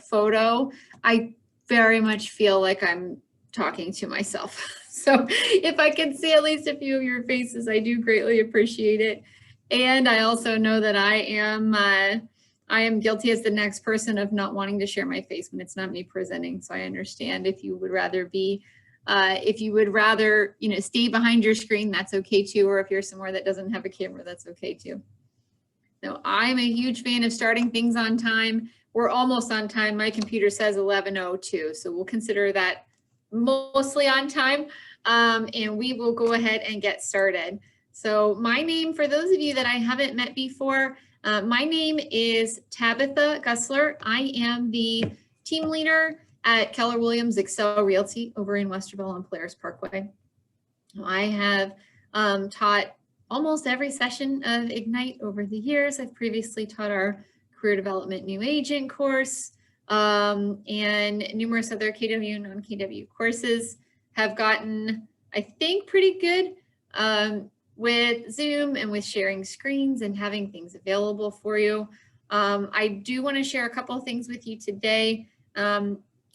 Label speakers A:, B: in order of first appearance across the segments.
A: photo, I very much feel like I'm talking to myself. So if I can see at least a few of your faces, I do greatly appreciate it. And I also know that I am guilty as the next person of not wanting to share my face when it's not me presenting. So I understand if you would rather be, stay behind your screen, that's okay too. Or if you're somewhere that doesn't have a camera, that's okay too. So I'm a huge fan of starting things on time. We're almost on time. My computer says 11:02, so we'll consider that mostly on time. And we will go ahead and get started. So my name, for those of you that I haven't met before, my name is Tabitha Gussler. I am the team leader at Keller Williams Excel Realty over in Westerville on Polaris Parkway. I have taught almost every session of Ignite over the years. I've previously taught our Career Development New Agent course and numerous other KW and non-KW courses. Have gotten, I think, pretty good with Zoom and with sharing screens and having things available for you. I do want to share a couple of things with you today.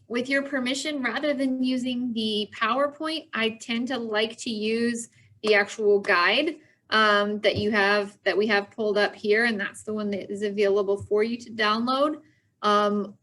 A: With your permission, rather than using the PowerPoint, I tend to like to use the actual guide that we have pulled up here, and that's the one that is available for you to download.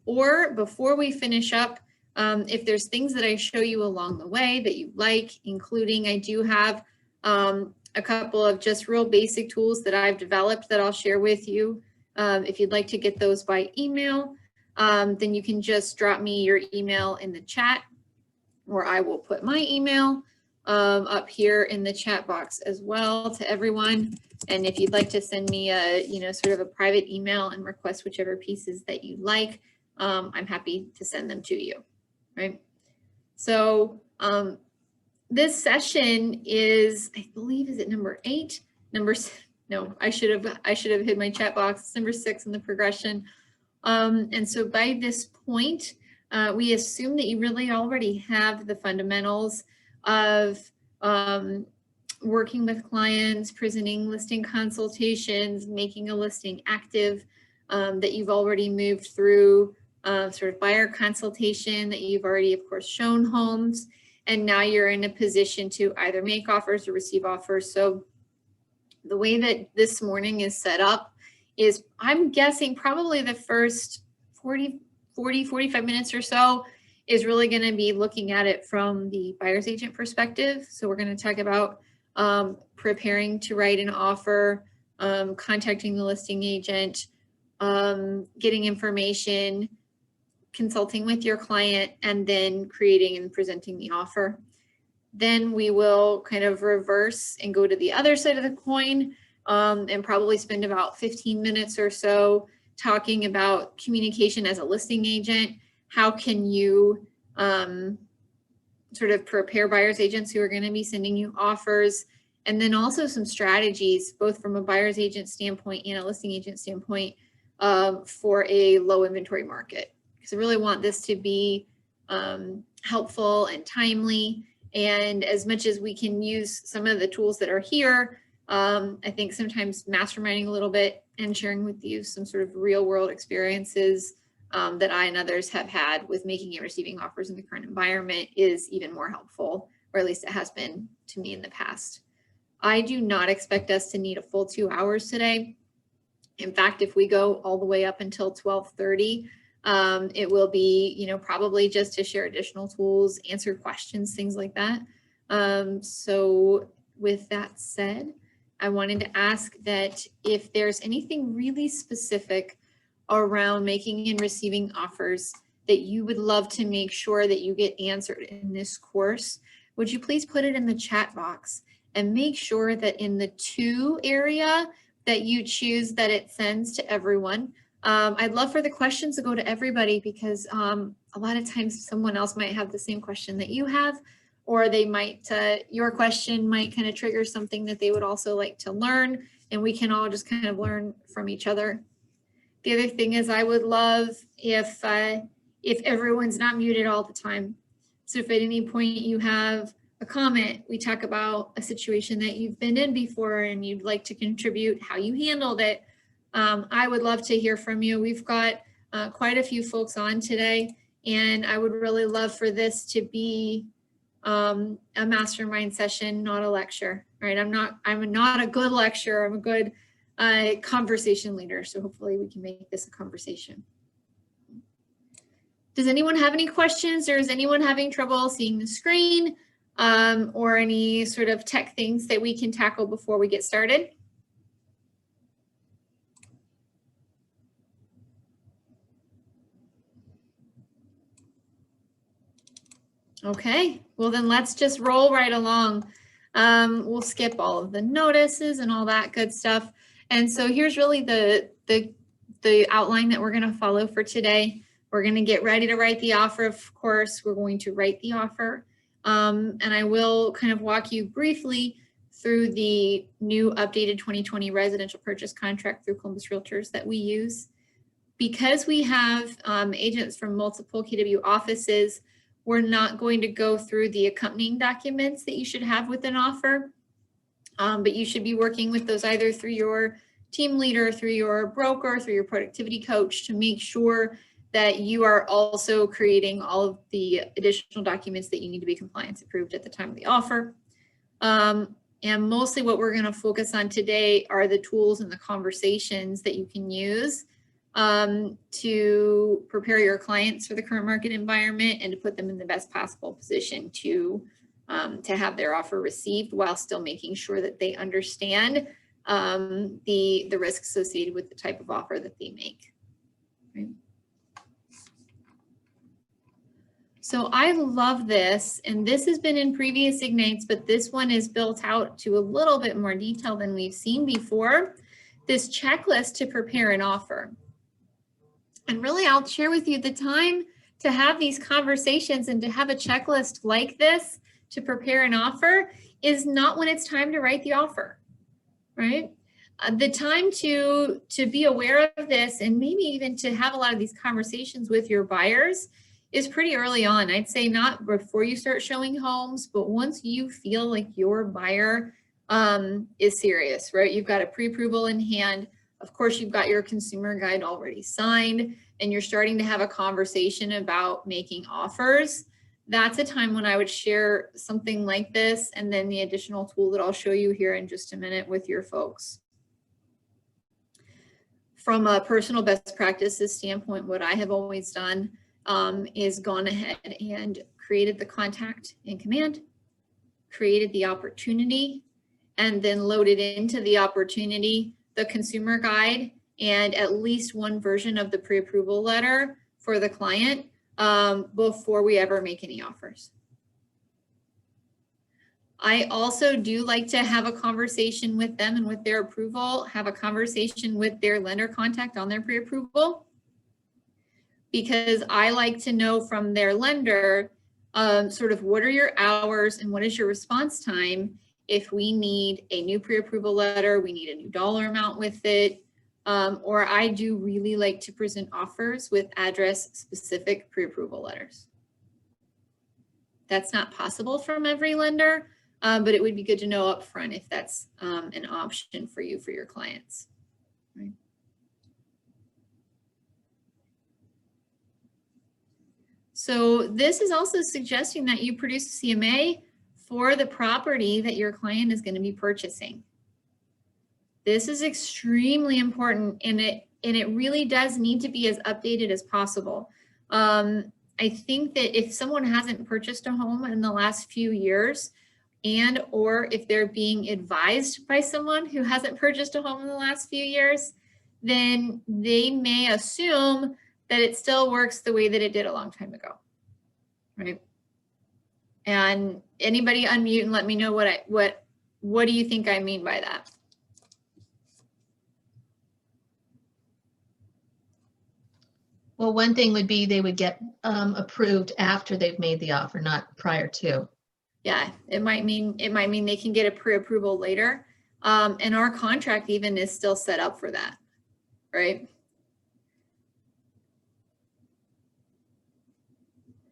A: Or before we finish up, if there's things that I show you along the way that you like, including I do have a couple of just real basic tools that I've developed that I'll share with you. If you'd like to get those by email, then you can just drop me your email in the chat, or I will put my email up here in the chat box as well to everyone. And if you'd like to send me a, sort of a private email and request whichever pieces that you like, I'm happy to send them to you, right? So this session is, I believe, is it number 8? No, I should have hid my chat box. It's number 6 in the progression. And so by this point, we assume that you really already have the fundamentals of working with clients, presenting listing consultations, making a listing active, that you've already moved through sort of buyer consultation, that you've already, of course, shown homes, and now you're in a position to either make offers or receive offers. So the way that this morning is set up is, I'm guessing probably the first 45 minutes or so is really going to be looking at it from the buyer's agent perspective. So we're going to talk about preparing to write an offer, contacting the listing agent, getting information, consulting with your client, and then creating and presenting the offer. Then we will kind of reverse and go to the other side of the coin, and probably spend about 15 minutes or so talking about communication as a listing agent. How can you sort of prepare buyer's agents who are going to be sending you offers, and then also some strategies, both from a buyer's agent standpoint and a listing agent standpoint, for a low inventory market. Because I really want this to be helpful and timely. And as much as we can use some of the tools that are here, I think sometimes masterminding a little bit and sharing with you some sort of real world experiences that I and others have had with making and receiving offers in the current environment is even more helpful, or at least it has been to me in the past. I do not expect us to need a full 2 hours today. In fact, if we go all the way up until 12:30, it will be, probably just to share additional tools, answer questions, things like that. So with that said, I wanted to ask that if there's anything really specific around making and receiving offers that you would love to make sure that you get answered in this course, would you please put it in the chat box, and make sure that in the to area that you choose that it sends to everyone. I'd love for the questions to go to everybody, because a lot of times someone else might have the same question that you have, or they might, your question might kind of trigger something that they would also like to learn, and we can all just kind of learn from each other. The other thing is, I would love if everyone's not muted all the time. So if at any point you have a comment, we talk about a situation that you've been in before and you'd like to contribute how you handled it, I would love to hear from you. We've got quite a few folks on today, and I would really love for this to be a mastermind session, not a lecture, right? I'm not a good lecturer. I'm a good conversation leader. So hopefully we can make this a conversation. Does anyone have any questions, or is anyone having trouble seeing the screen, or any sort of tech things that we can tackle before we get started? Okay, well then let's just roll right along. We'll skip all of the notices and all that good stuff. And so here's really the outline that we're going to follow for today. We're going to get ready to write the offer, of course. We're going to write the offer. And I will kind of walk you briefly through the new updated 2020 residential purchase contract through Columbus Realtors that we use. Because we have agents from multiple KW offices, we're not going to go through the accompanying documents that you should have with an offer, but you should be working with those either through your team leader, through your broker, through your productivity coach to make sure that you are also creating all of the additional documents that you need to be compliance approved at the time of the offer. And mostly what we're going to focus on today are the tools and the conversations that you can use to prepare your clients for the current market environment and to put them in the best possible position to have their offer received while still making sure that they understand the risk associated with the type of offer that they make. Right? So I love this, and this has been in previous Ignites, but this one is built out to a little bit more detail than we've seen before. This checklist to prepare an offer. And really, I'll share with you the time to have these conversations and to have a checklist like this to prepare an offer is not when it's time to write the offer, right? The time to be aware of this and maybe even to have a lot of these conversations with your buyers is pretty early on. I'd say not before you start showing homes, but once you feel like your buyer is serious, right? You've got a pre-approval in hand. Of course, you've got your consumer guide already signed and you're starting to have a conversation about making offers. That's a time when I would share something like this and then the additional tool that I'll show you here in just a minute with your folks. From a personal best practices standpoint, what I have always done is gone ahead and created the contact in command, created the opportunity, and then loaded into the opportunity the consumer guide and at least one version of the pre-approval letter for the client before we ever make any offers. I also do like to have a conversation with them and with their approval, have a conversation with their lender contact on their pre-approval, because I like to know from their lender sort of what are your hours and what is your response time if we need a new pre-approval letter, we need a new dollar amount with it, or I do really like to present offers with address-specific pre-approval letters. That's not possible from every lender, but it would be good to know up front if that's an option for you, for your clients. Right? So this is also suggesting that you produce a CMA for the property that your client is going to be purchasing. This is extremely important, and it really does need to be as updated as possible. I think that if someone hasn't purchased a home in the last few years, and or if they're being advised by someone who hasn't purchased a home in the last few years, then they may assume that it still works the way that it did a long time ago, right? And anybody unmute and let me know what do you think I mean by that?
B: Well, one thing would be they would get approved after they've made the offer, not prior to.
A: Yeah, it might mean they can get a pre-approval later. And our contract even is still set up for that, right?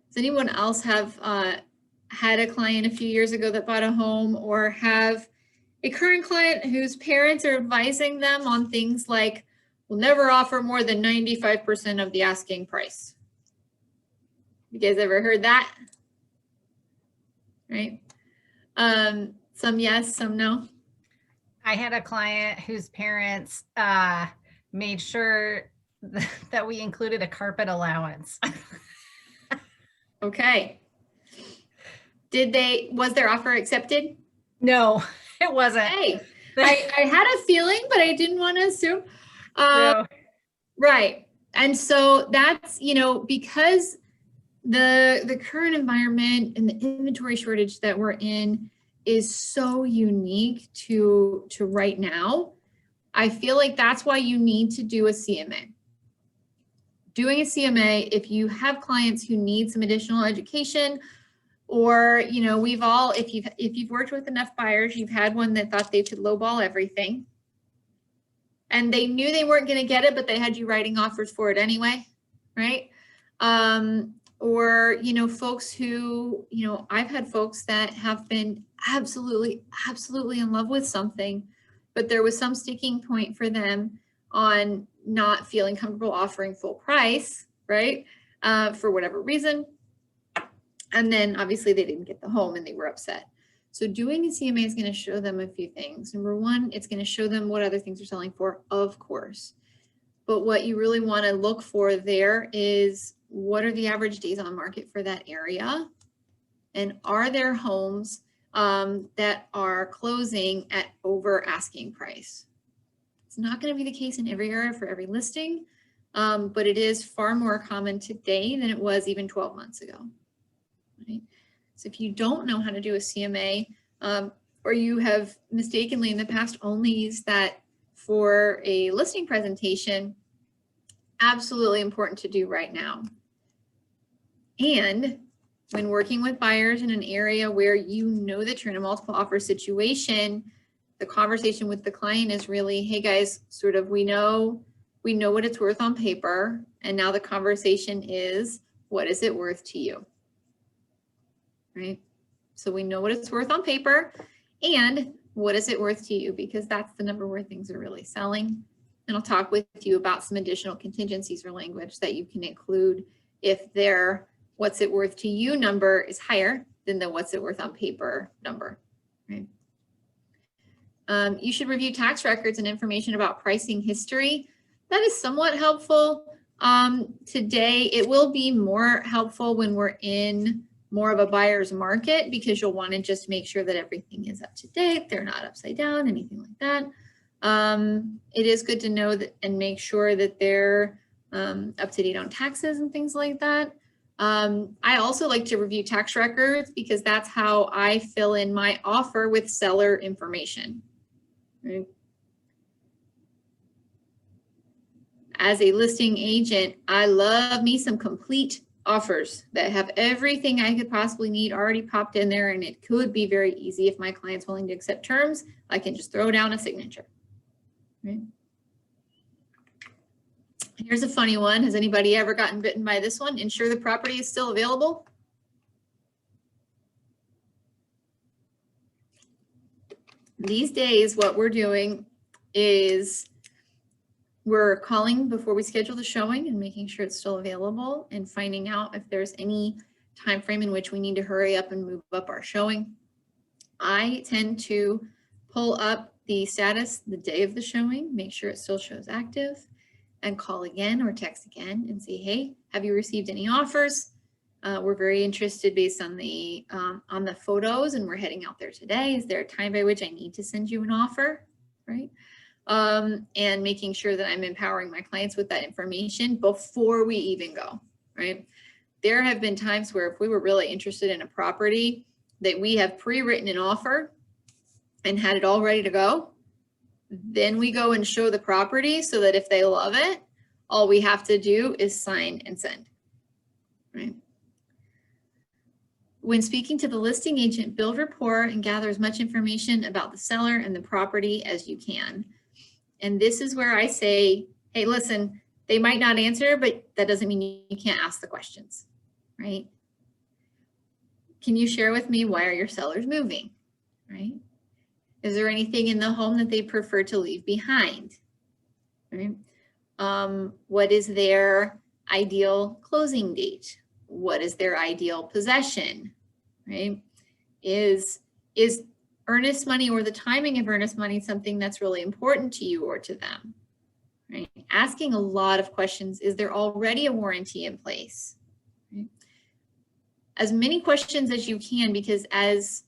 A: Does anyone else have had a client a few years ago that bought a home, or have a current client whose parents are advising them on things like will never offer more than 95% of the asking price. You guys ever heard that? Right? Some yes, some no.
C: I had a client whose parents made sure that we included a carpet allowance.
A: Okay. Was their offer accepted?
C: No, it wasn't.
A: Hey, I had a feeling, but I didn't want to assume.
C: No.
A: Right. And so that's, because the current environment and the inventory shortage that we're in is so unique to right now. I feel like that's why you need to do a CMA. Doing a CMA, if you have clients who need some additional education, or we've all, if you've worked with enough buyers, you've had one that thought they could lowball everything, and they knew they weren't going to get it, but they had you writing offers for it anyway, right? Or folks who, I've had folks that have been absolutely in love with something, but there was some sticking point for them on not feeling comfortable offering full price, right? For whatever reason. And then obviously they didn't get the home and they were upset. So doing a CMA is going to show them a few things. Number one, it's going to show them what other things are selling for, of course. But what you really want to look for there is, what are the average days on market for that area? And are there homes that are closing at over asking price? It's not going to be the case in every area for every listing, but it is far more common today than it was even 12 months ago. Right? So if you don't know how to do a CMA, or you have mistakenly in the past only used that for a listing presentation, absolutely important to do right now. And when working with buyers in an area where you know that you're in a multiple offer situation, the conversation with the client is really, hey guys, sort of, we know what it's worth on paper. And now the conversation is, what is it worth to you? Right? So we know what it's worth on paper, and what is it worth to you? Because that's the number where things are really selling. And I'll talk with you about some additional contingencies or language that you can include if their what's it worth to you number is higher than the what's it worth on paper number. Right? You should review tax records and information about pricing history. That is somewhat helpful. Today, it will be more helpful when we're in more of a buyer's market, because you'll want to just make sure that everything is up to date. They're not upside down, anything like that. It is good to know that and make sure that they're up to date on taxes and things like that. I also like to review tax records, because that's how I fill in my offer with seller information. Right? As a listing agent, I love me some complete offers that have everything I could possibly need already popped in there, and it could be very easy. If my client's willing to accept terms, I can just throw down a signature. Right? Here's a funny one. Has anybody ever gotten bitten by this one? Ensure the property is still available. These days, what we're doing is we're calling before we schedule the showing and making sure it's still available, and finding out if there's any time frame in which we need to hurry up and move up our showing. I tend to pull up the status the day of the showing, make sure it still shows active, and call again or text again and say, hey, have you received any offers? We're very interested based on the photos, and we're heading out there today. Is there a time by which I need to send you an offer, right? And making sure that I'm empowering my clients with that information before we even go, right? There have been times where if we were really interested in a property, that we have pre-written an offer and had it all ready to go, then we go and show the property, so that if they love it, all we have to do is sign and send, right? When speaking to the listing agent, build rapport and gather as much information about the seller and the property as you can. And this is where I say, hey, listen, they might not answer, but that doesn't mean you can't ask the questions, right? Can you share with me, why are your sellers moving, right? Is there anything in the home that they prefer to leave behind, right? What is their ideal closing date? What is their ideal possession, right? Is earnest money or the timing of earnest money something that's really important to you or to them, right? Asking a lot of questions. Is there already a warranty in place? Right? As many questions as you can, because as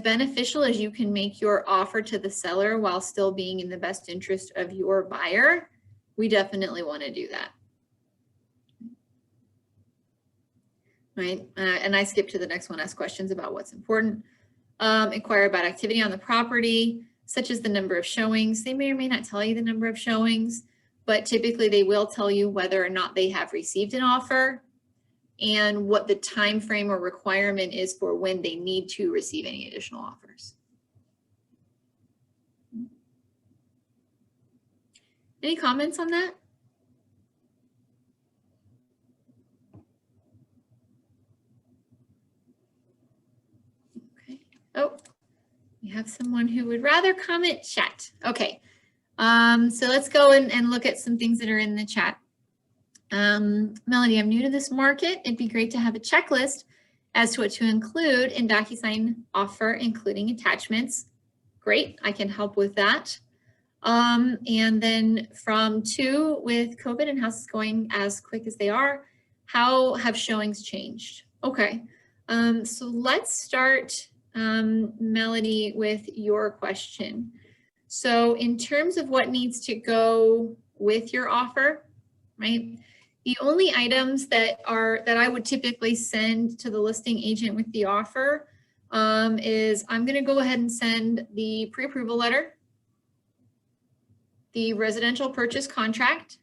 A: beneficial as you can make your offer to the seller while still being in the best interest of your buyer, we definitely want to do that. Right, and I skipped to the next one, ask questions about what's important. Inquire about activity on the property, such as the number of showings. They may or may not tell you the number of showings, but typically they will tell you whether or not they have received an offer and what the time frame or requirement is for when they need to receive any additional offers. Any comments on that? Okay. Oh, we have someone who would rather comment chat. Okay. So let's go and look at some things that are in the chat. Melody, I'm new to this market. It'd be great to have a checklist as to what to include in DocuSign offer, including attachments. Great, I can help with that. And then from 2, with COVID and houses going as quick as they are, how have showings changed? Okay, so let's start, Melody, with your question. So in terms of what needs to go with your offer, right? The only items that I would typically send to the listing agent with the offer is I'm going to go ahead and send the pre-approval letter, the residential purchase contract,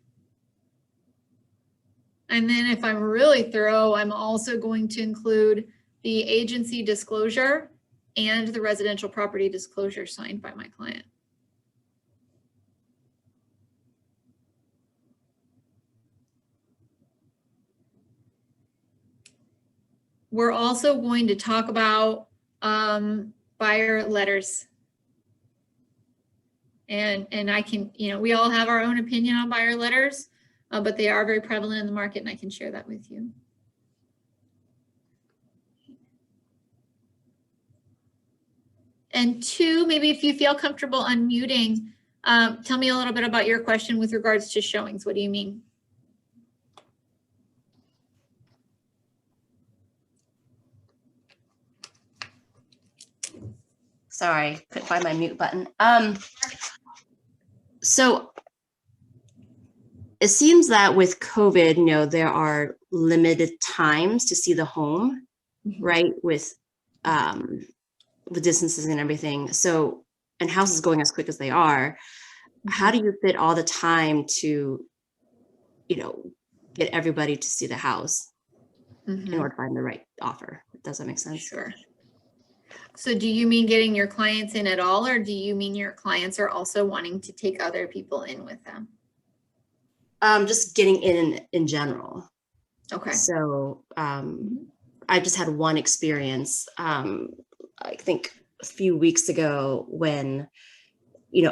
A: and then if I'm really thorough, I'm also going to include the agency disclosure and the residential property disclosure signed by my client. We're also going to talk about buyer letters. And I can, we all have our own opinion on buyer letters, but they are very prevalent in the market, and I can share that with you. And 2, maybe if you feel comfortable unmuting, tell me a little bit about your question with regards to showings. What do you mean?
D: Sorry, couldn't find my mute button. So it seems that with COVID, there are limited times to see the home, right? With the distances and everything. So, and houses going as quick as they are, how do you fit all the time to, get everybody to see the house in order to find the right offer? Does that make sense?
A: Sure. So do you mean getting your clients in at all, or do you mean your clients are also wanting to take other people in with them?
D: Just getting in general.
A: Okay.
D: So I just had one experience, I think a few weeks ago, when,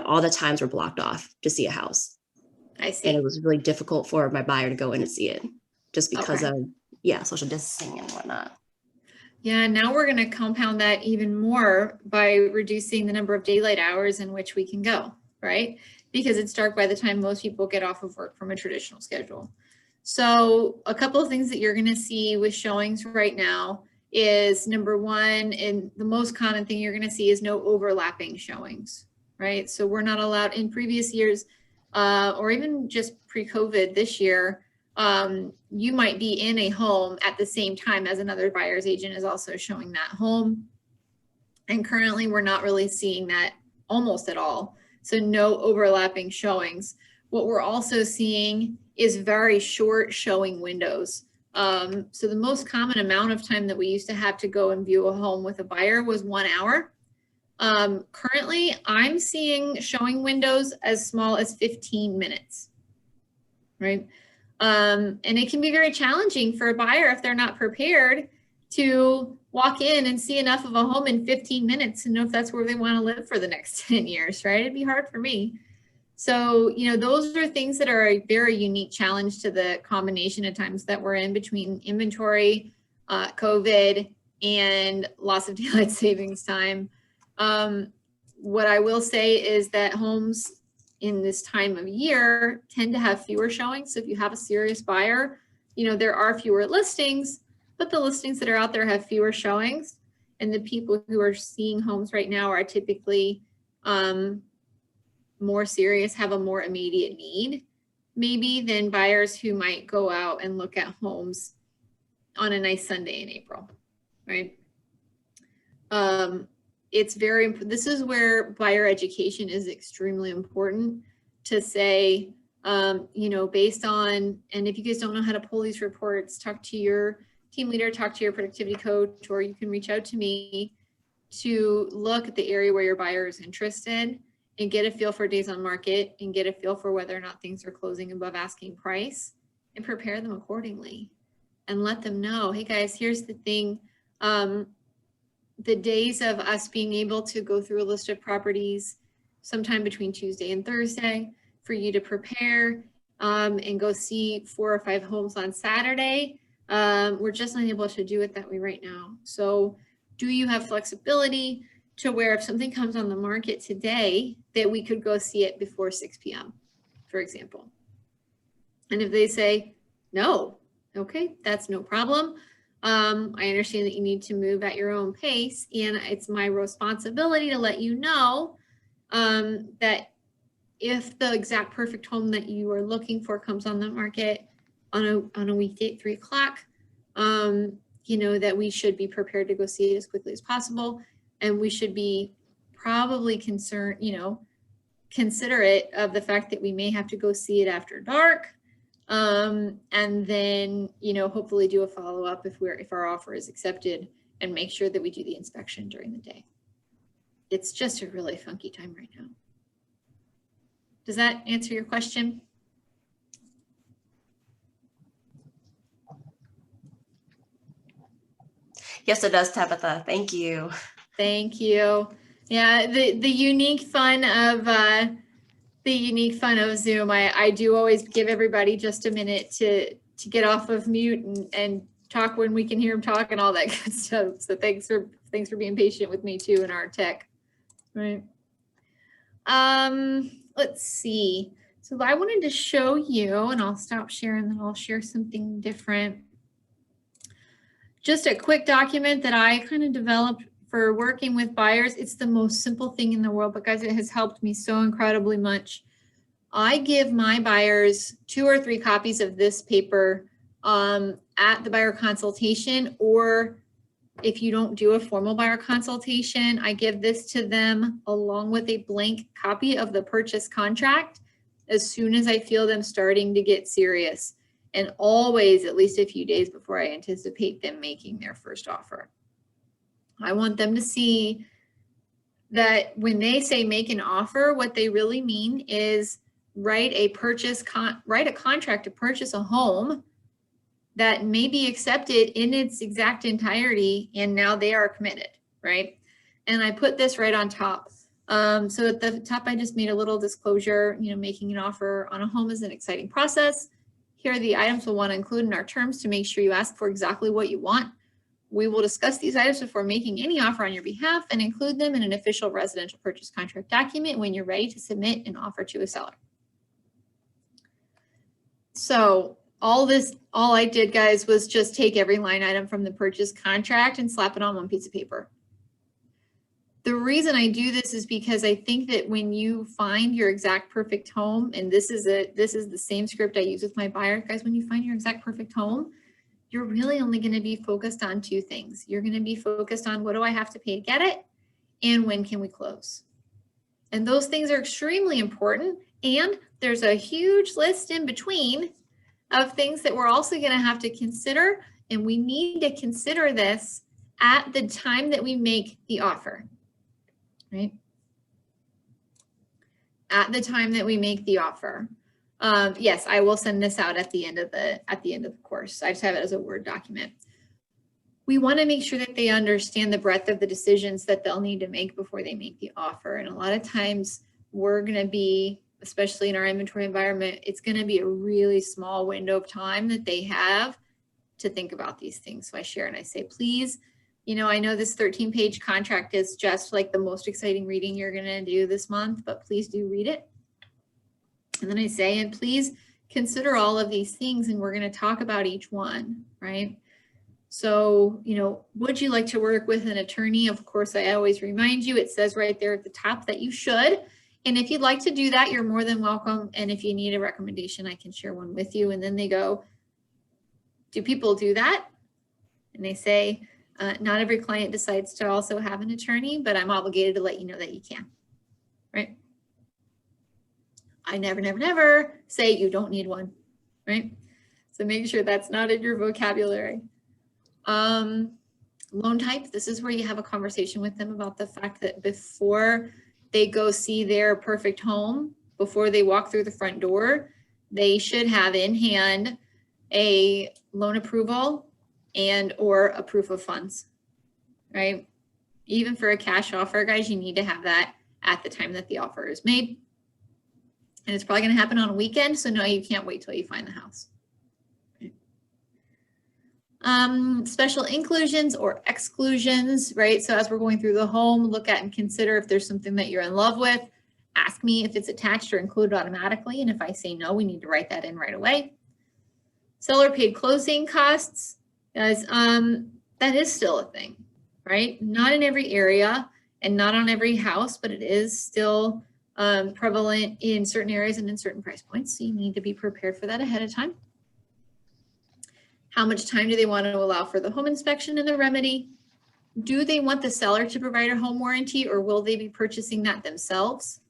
D: all the times were blocked off to see a house.
A: I see.
D: And it was really difficult for my buyer to go in and see it just because
A: Okay.
D: of, social distancing and whatnot.
A: Yeah, now we're going to compound that even more by reducing the number of daylight hours in which we can go, right? Because it's dark by the time most people get off of work from a traditional schedule. So a couple of things that you're going to see with showings right now is, number 1, and the most common thing you're going to see is no overlapping showings, right? So we're not allowed in previous years, or even just pre-COVID this year, you might be in a home at the same time as another buyer's agent is also showing that home. And currently we're not really seeing that almost at all. So no overlapping showings. What we're also seeing is very short showing windows. So the most common amount of time that we used to have to go and view a home with a buyer was 1 hour. Currently I'm seeing showing windows as small as 15 minutes, right? And it can be very challenging for a buyer if they're not prepared to walk in and see enough of a home in 15 minutes and know if that's where they want to live for the next 10 years, right? It'd be hard for me. So, you know, those are things that are a very unique challenge to the combination of times that we're in between inventory, COVID, and loss of daylight savings time. What I will say is that homes in this time of year tend to have fewer showings. So if you have a serious buyer, you know, there are fewer listings, but the listings that are out there have fewer showings. And the people who are seeing homes right now are typically more serious, have a more immediate need, maybe, than buyers who might go out and look at homes on a nice Sunday in April, right? It's very, this is where buyer education is extremely important to say, you know, based on, and if you guys don't know how to pull these reports, talk to your team leader, talk to your productivity coach, or you can reach out to me to look at the area where your buyer is interested and get a feel for days on market and get a feel for whether or not things are closing above asking price, and prepare them accordingly and let them know, hey guys, here's the thing. The days of us being able to go through a list of properties sometime between Tuesday and Thursday for you to prepare and go see 4 or 5 homes on Saturday, we're just not able to do it that way right now. So do you have flexibility to where if something comes on the market today, that we could go see it before 6 p.m., for example? And if they say no, okay, that's no problem. I understand that you need to move at your own pace, and it's my responsibility to let you know that if the exact perfect home that you are looking for comes on the market on a weekday at 3 o'clock, you know, that we should be prepared to go see it as quickly as possible. And we should be probably concerned, you know, considerate of the fact that we may have to go see it after dark. And then, you know, hopefully do a follow-up if our offer is accepted, and make sure that we do the inspection during the day. It's just a really funky time right now. Does that answer your question?
D: Yes, it does, Tabitha. Thank you.
A: Thank you. Yeah, the unique fun of Zoom. I do always give everybody just a minute to get off of mute and talk when we can hear them talk and all that good stuff. So thanks for being patient with me too in our tech. Right. Let's see. So I wanted to show you, and I'll stop sharing, then I'll share something different. Just a quick document that I kind of developed for working with buyers. It's the most simple thing in the world, but guys, it has helped me so incredibly much. I give my buyers 2 or 3 copies of this paper at the buyer consultation, or if you don't do a formal buyer consultation, I give this to them along with a blank copy of the purchase contract as soon as I feel them starting to get serious, and always at least a few days before I anticipate them making their first offer. I want them to see that when they say make an offer, what they really mean is write a contract to purchase a home that may be accepted in its exact entirety, and now they are committed, right? And I put this right on top. So at the top, I just made a little disclosure, you know, making an offer on a home is an exciting process. Here are the items we'll want to include in our terms to make sure you ask for exactly what you want. We will discuss these items before making any offer on your behalf and include them in an official residential purchase contract document when you're ready to submit an offer to a seller. So all I did, guys, was just take every line item from the purchase contract and slap it on one piece of paper. The reason I do this is because I think that when you find your exact perfect home, and this is the same script I use with my buyer, guys, when you find your exact perfect home, you're really only going to be focused on 2 things. You're going to be focused on what do I have to pay to get it, and when can we close? And those things are extremely important. And there's a huge list in between of things that we're also going to have to consider. And we need to consider this at the time that we make the offer, right? At the time that we make the offer. Yes, I will send this out at the end of the course. I just have it as a Word document. We want to make sure that they understand the breadth of the decisions that they'll need to make before they make the offer. And a lot of times we're going to be especially in our inventory environment, it's going to be a really small window of time that they have to think about these things. So I share and I say, please, you know, I know this 13-page contract is just like the most exciting reading you're going to do this month, but please do read it. And then I say, and please consider all of these things, and we're going to talk about each one, right? So, you know, would you like to work with an attorney? Of course, I always remind you, it says right there at the top that you should. And if you'd like to do that, you're more than welcome. And if you need a recommendation, I can share one with you. And then they go, do people do that? And they say, not every client decides to also have an attorney, but I'm obligated to let you know that you can, right? I never, never, never say you don't need one, right? So make sure that's not in your vocabulary. Loan type, this is where you have a conversation with them about the fact that before they go see their perfect home, before they walk through the front door, they should have in hand a loan approval and or a proof of funds, right? Even for a cash offer, guys, you need to have that at the time that the offer is made. And it's probably going to happen on a weekend, so no, you can't wait till you find the house. Special inclusions or exclusions, right? So as we're going through the home, look at and consider if there's something that you're in love with. Ask me if it's attached or included automatically. And if I say no, we need to write that in right away. Seller paid closing costs, guys, that is still a thing, right? Not in every area and not on every house, but it is still prevalent in certain areas and in certain price points. So you need to be prepared for that ahead of time. How much time do they want to allow for the home inspection and the remedy? Do they want the seller to provide a home warranty, or will they be purchasing that themselves?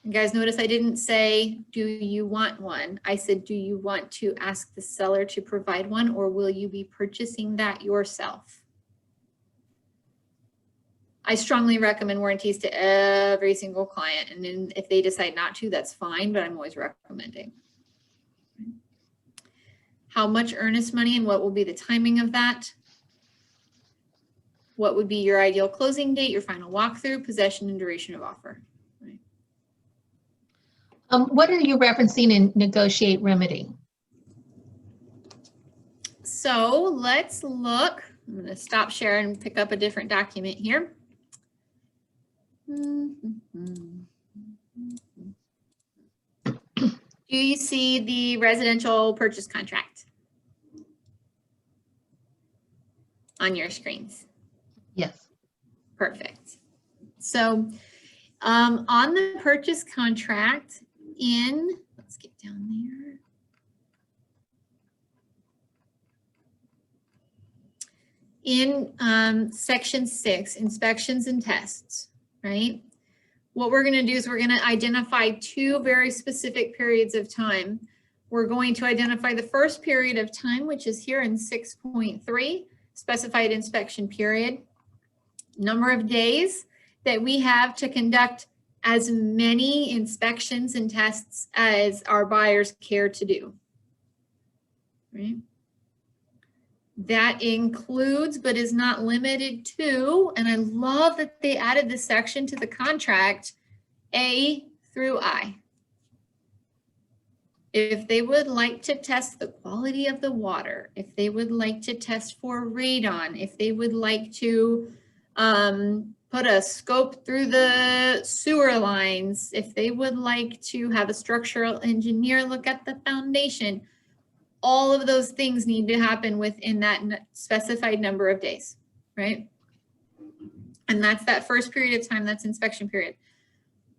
A: And guys, notice I didn't say, do you want one? I said, do you want to ask the seller to provide one, or will you be purchasing that yourself? I strongly recommend warranties to every single client. And then if they decide not to, that's fine, but I'm always recommending. How much earnest money and what will be the timing of that? What would be your ideal closing date, your final walkthrough, possession and duration of offer? Right.
B: What are you referencing in negotiate remedy?
A: So let's look. I'm going to stop sharing and pick up a different document here. Do you see the residential purchase contract on your screens?
B: Yes.
A: Perfect. So on the purchase contract let's get down there. In section 6, inspections and tests, right? What we're going to do is we're going to identify two very specific periods of time. We're going to identify the first period of time, which is here in 6.3, specified inspection period. Number of days that we have to conduct as many inspections and tests as our buyers care to do, right? That includes, but is not limited to, and I love that they added this section to the contract, A through I. If they would like to test the quality of the water, if they would like to test for radon, if they would like to put a scope through the sewer lines, if they would like to have a structural engineer look at the foundation, all of those things need to happen within that specified number of days, right? And that's that first period of time, that's inspection period.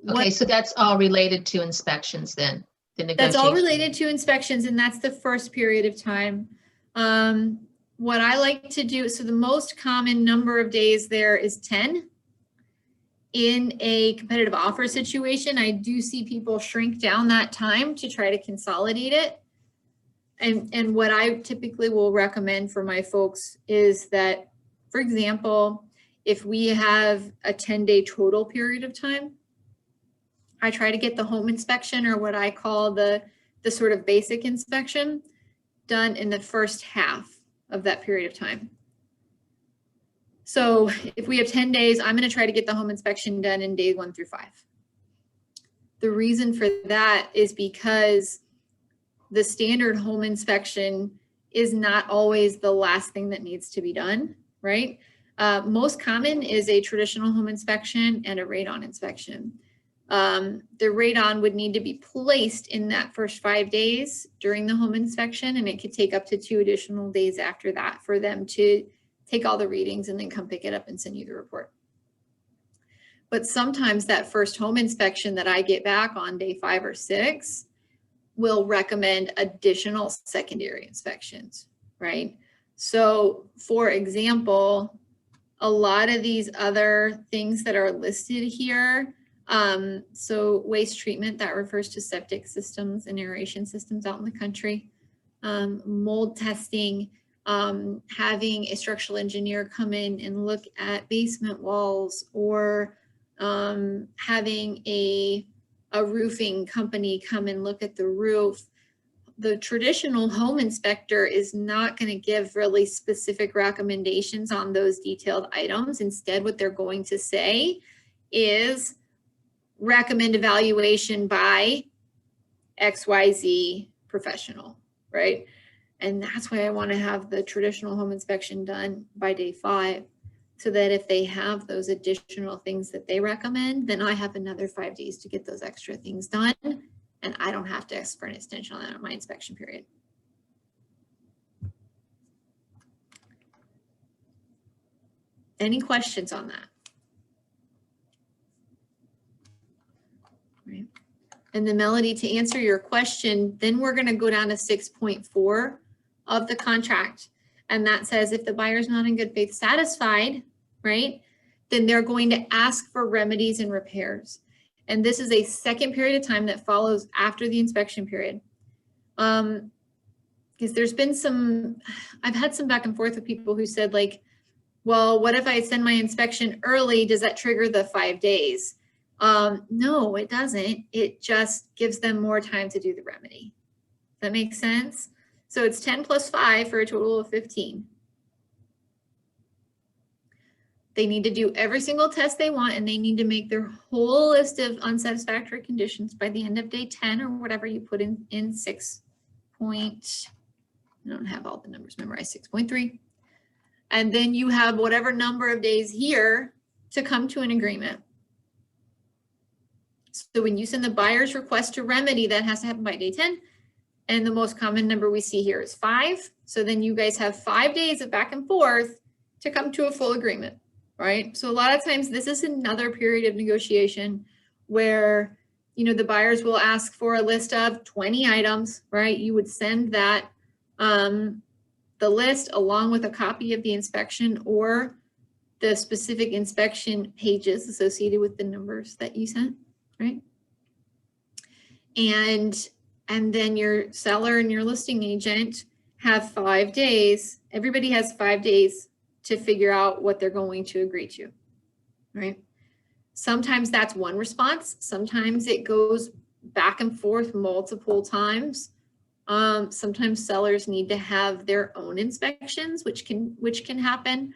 B: Okay, so that's all related to inspections then?
A: That's all related to inspections, and that's the first period of time. What I like to do, so the most common number of days there is 10. In a competitive offer situation, I do see people shrink down that time to try to consolidate it. And what I typically will recommend for my folks is that, for example, if we have a 10-day total period of time, I try to get the home inspection, or what I call the sort of basic inspection, done in the first half of that period of time. So if we have 10 days, I'm going to try to get the home inspection done in day 1 through 5. The reason for that is because the standard home inspection is not always the last thing that needs to be done, right? Most common is a traditional home inspection and a radon inspection. The radon would need to be placed in that first 5 days during the home inspection, and it could take up to 2 additional days after that for them to take all the readings and then come pick it up and send you the report. But sometimes that first home inspection that I get back on day 5 or 6 will recommend additional secondary inspections, right? So for example, a lot of these other things that are listed here, so waste treatment, that refers to septic systems and aeration systems out in the country, mold testing, having a structural engineer come in and look at basement walls, or having a roofing company come and look at the roof. The traditional home inspector is not going to give really specific recommendations on those detailed items. Instead, what they're going to say is recommend evaluation by XYZ professional, right? And that's why I want to have the traditional home inspection done by day 5, so that if they have those additional things that they recommend, then I have another 5 days to get those extra things done, and I don't have to ask for an extension on my inspection period. Any questions on that? Right. And then Melody, to answer your question, then we're going to go down to 6.4 of the contract. And that says if the buyer is not in good faith satisfied, right, then they're going to ask for remedies and repairs. And this is a second period of time that follows after the inspection period. Because there's been I've had some back and forth with people who said, like, well, what if I send my inspection early? Does that trigger the 5 days? No, it doesn't. It just gives them more time to do the remedy. Does that make sense? So it's 10 plus 5 for a total of 15. They need to do every single test they want, and they need to make their whole list of unsatisfactory conditions by the end of day 10 or whatever you put in 6 point, I don't have all the numbers memorized, 6.3. And then you have whatever number of days here to come to an agreement. So when you send the buyer's request to remedy, that has to happen by day 10. And the most common number we see here is 5. So then you guys have 5 days of back and forth to come to a full agreement, right? So a lot of times this is another period of negotiation where, you know, the buyers will ask for a list of 20 items, right? You would send that, the list along with a copy of the inspection or the specific inspection pages associated with the numbers that you sent, right? And then your seller and your listing agent have 5 days. Everybody has 5 days to figure out what they're going to agree to, right? Sometimes that's one response. Sometimes it goes back and forth multiple times. Sometimes sellers need to have their own inspections, which can happen.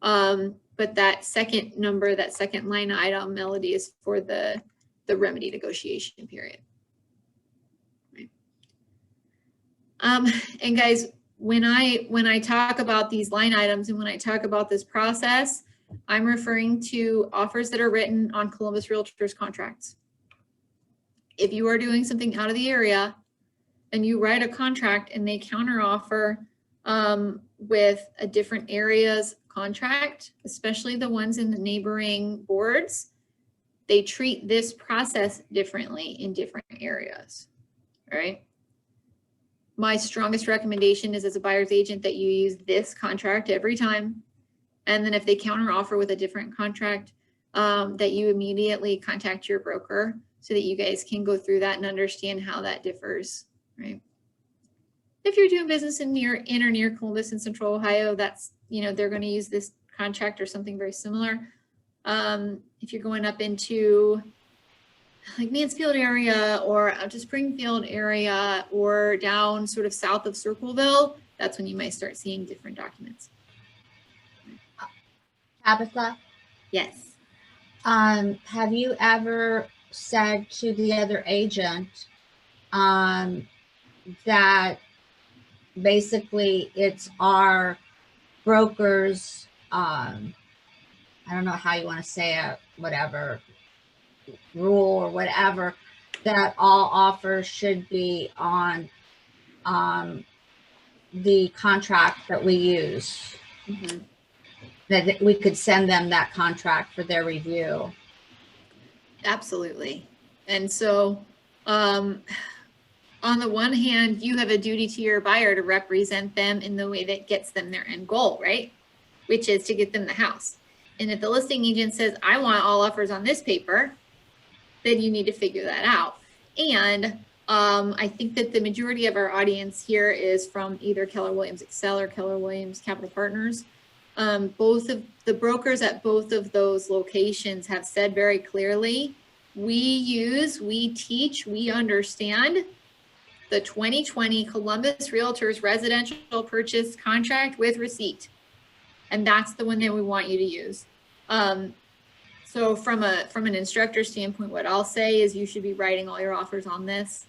A: But that second number, that second line item, Melody, is for the remedy negotiation period. Right. And guys, when I talk about these line items and when I talk about this process, I'm referring to offers that are written on Columbus Realtors contracts. If you are doing something out of the area and you write a contract and they counteroffer with a different area's contract, especially the ones in the neighboring boards, they treat this process differently in different areas, all right? My strongest recommendation is, as a buyer's agent, that you use this contract every time. And then if they counteroffer with a different contract, that you immediately contact your broker so that you guys can go through that and understand how that differs, right? If you're doing business in or near Columbus and Central Ohio, that's, you know, they're going to use this contract or something very similar. If you're going up into like Mansfield area or out to Springfield area or down sort of south of Circleville, that's when you might start seeing different documents.
E: Tabitha,
A: Yes.
E: have you ever said to the other agent that basically it's our broker's, I don't know how you want to say it, whatever rule or whatever, that all offers should be on the contract that we use, that we could send them that contract for their review.
A: Absolutely. And so, on the one hand, you have a duty to your buyer to represent them in the way that gets them their end goal, right? Which is to get them the house. And if the listing agent says, I want all offers on this paper, then you need to figure that out. And I think that the majority of our audience here is from either Keller Williams Excel or Keller Williams Capital Partners. Both of the brokers at both of those locations have said very clearly, we teach, we understand the 2020 Columbus Realtors residential purchase contract with receipt. And that's the one that we want you to use. So from an instructor standpoint, what I'll say is you should be writing all your offers on this.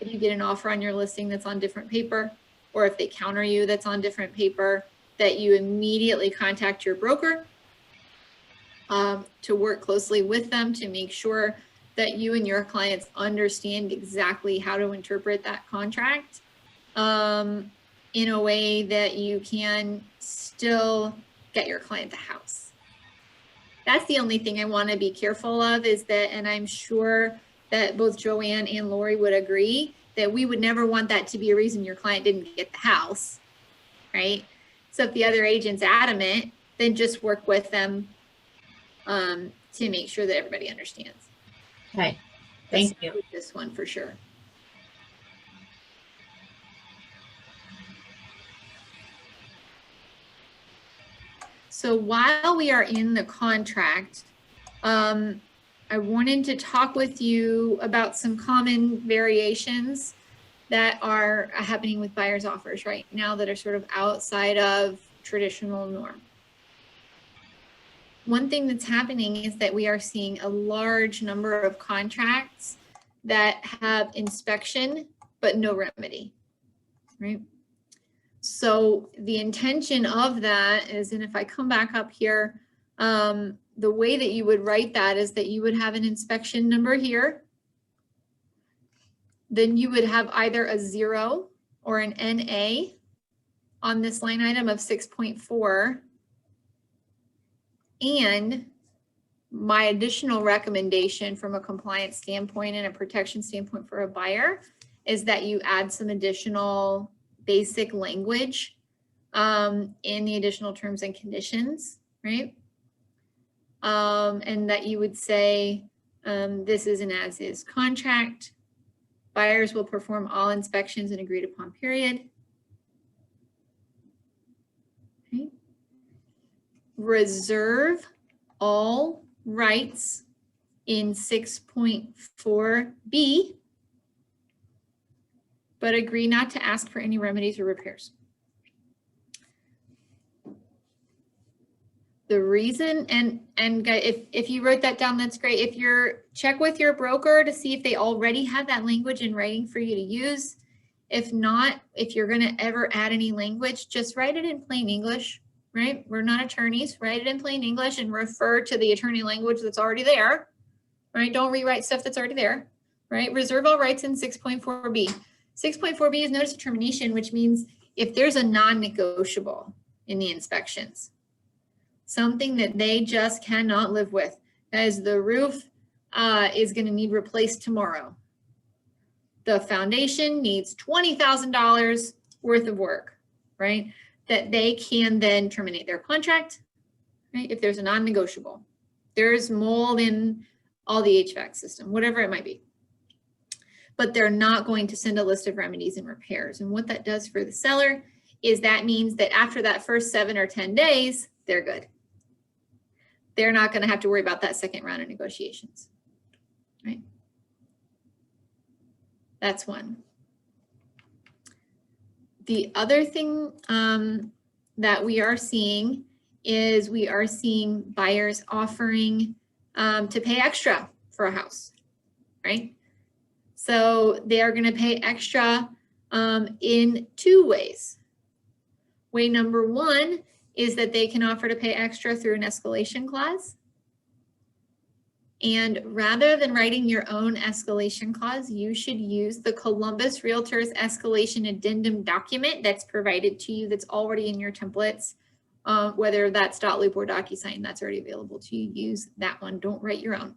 A: If you get an offer on your listing that's on different paper, or if they counter you that's on different paper, that you immediately contact your broker to work closely with them to make sure that you and your clients understand exactly how to interpret that contract in a way that you can still get your client the house. That's the only thing I want to be careful of is that, and I'm sure that both Joanne and Lori would agree, that we would never want that to be a reason your client didn't get the house, right? So if the other agent's adamant, then just work with them to make sure that everybody understands.
E: Okay, thank you.
A: This one for sure. So while we are in the contract, I wanted to talk with you about some common variations that are happening with buyer's offers right now that are sort of outside of traditional norm. One thing that's happening is that we are seeing a large number of contracts that have inspection but no remedy, right? So the intention of that is, and if I come back up here, the way that you would write that is that you would have an inspection number here. Then you would have either a 0 or an NA on this line item of 6.4. And my additional recommendation from a compliance standpoint and a protection standpoint for a buyer is that you add some additional basic language in the additional terms and conditions, right? And that you would say, this is an as-is contract. Buyers will perform all inspections in agreed upon period. Okay. Reserve all rights in 6.4B, but agree not to ask for any remedies or repairs. The reason, and if you wrote that down, that's great. If you're, check with your broker to see if they already have that language in writing for you to use. If not, if you're gonna ever add any language, just write it in plain English, right? We're not attorneys, write it in plain English and refer to the attorney language that's already there, right? Don't rewrite stuff that's already there, right? Reserve all rights in 6.4B. 6.4B is notice of termination, which means if there's a non-negotiable in the inspections, something that they just cannot live with, as the roof is going to need replaced tomorrow. The foundation needs $20,000 worth of work, right? That they can then terminate their contract, right? If there's a non-negotiable, there's mold in all the HVAC system, whatever it might be. But they're not going to send a list of remedies and repairs. And what that does for the seller is that means that after that first 7 or 10 days, they're good. They're not going to have to worry about that second round of negotiations, right? That's one. The other thing that we are seeing is we are seeing buyers offering to pay extra for a house. right? So they are going to pay extra in two ways. Way number one is that they can offer to pay extra through an escalation clause. And rather than writing your own escalation clause, you should use the Columbus Realtors Escalation Addendum document that's provided to you, that's already in your templates, whether that's .loop or DocuSign, that's already available to you. Use that one. Don't write your own.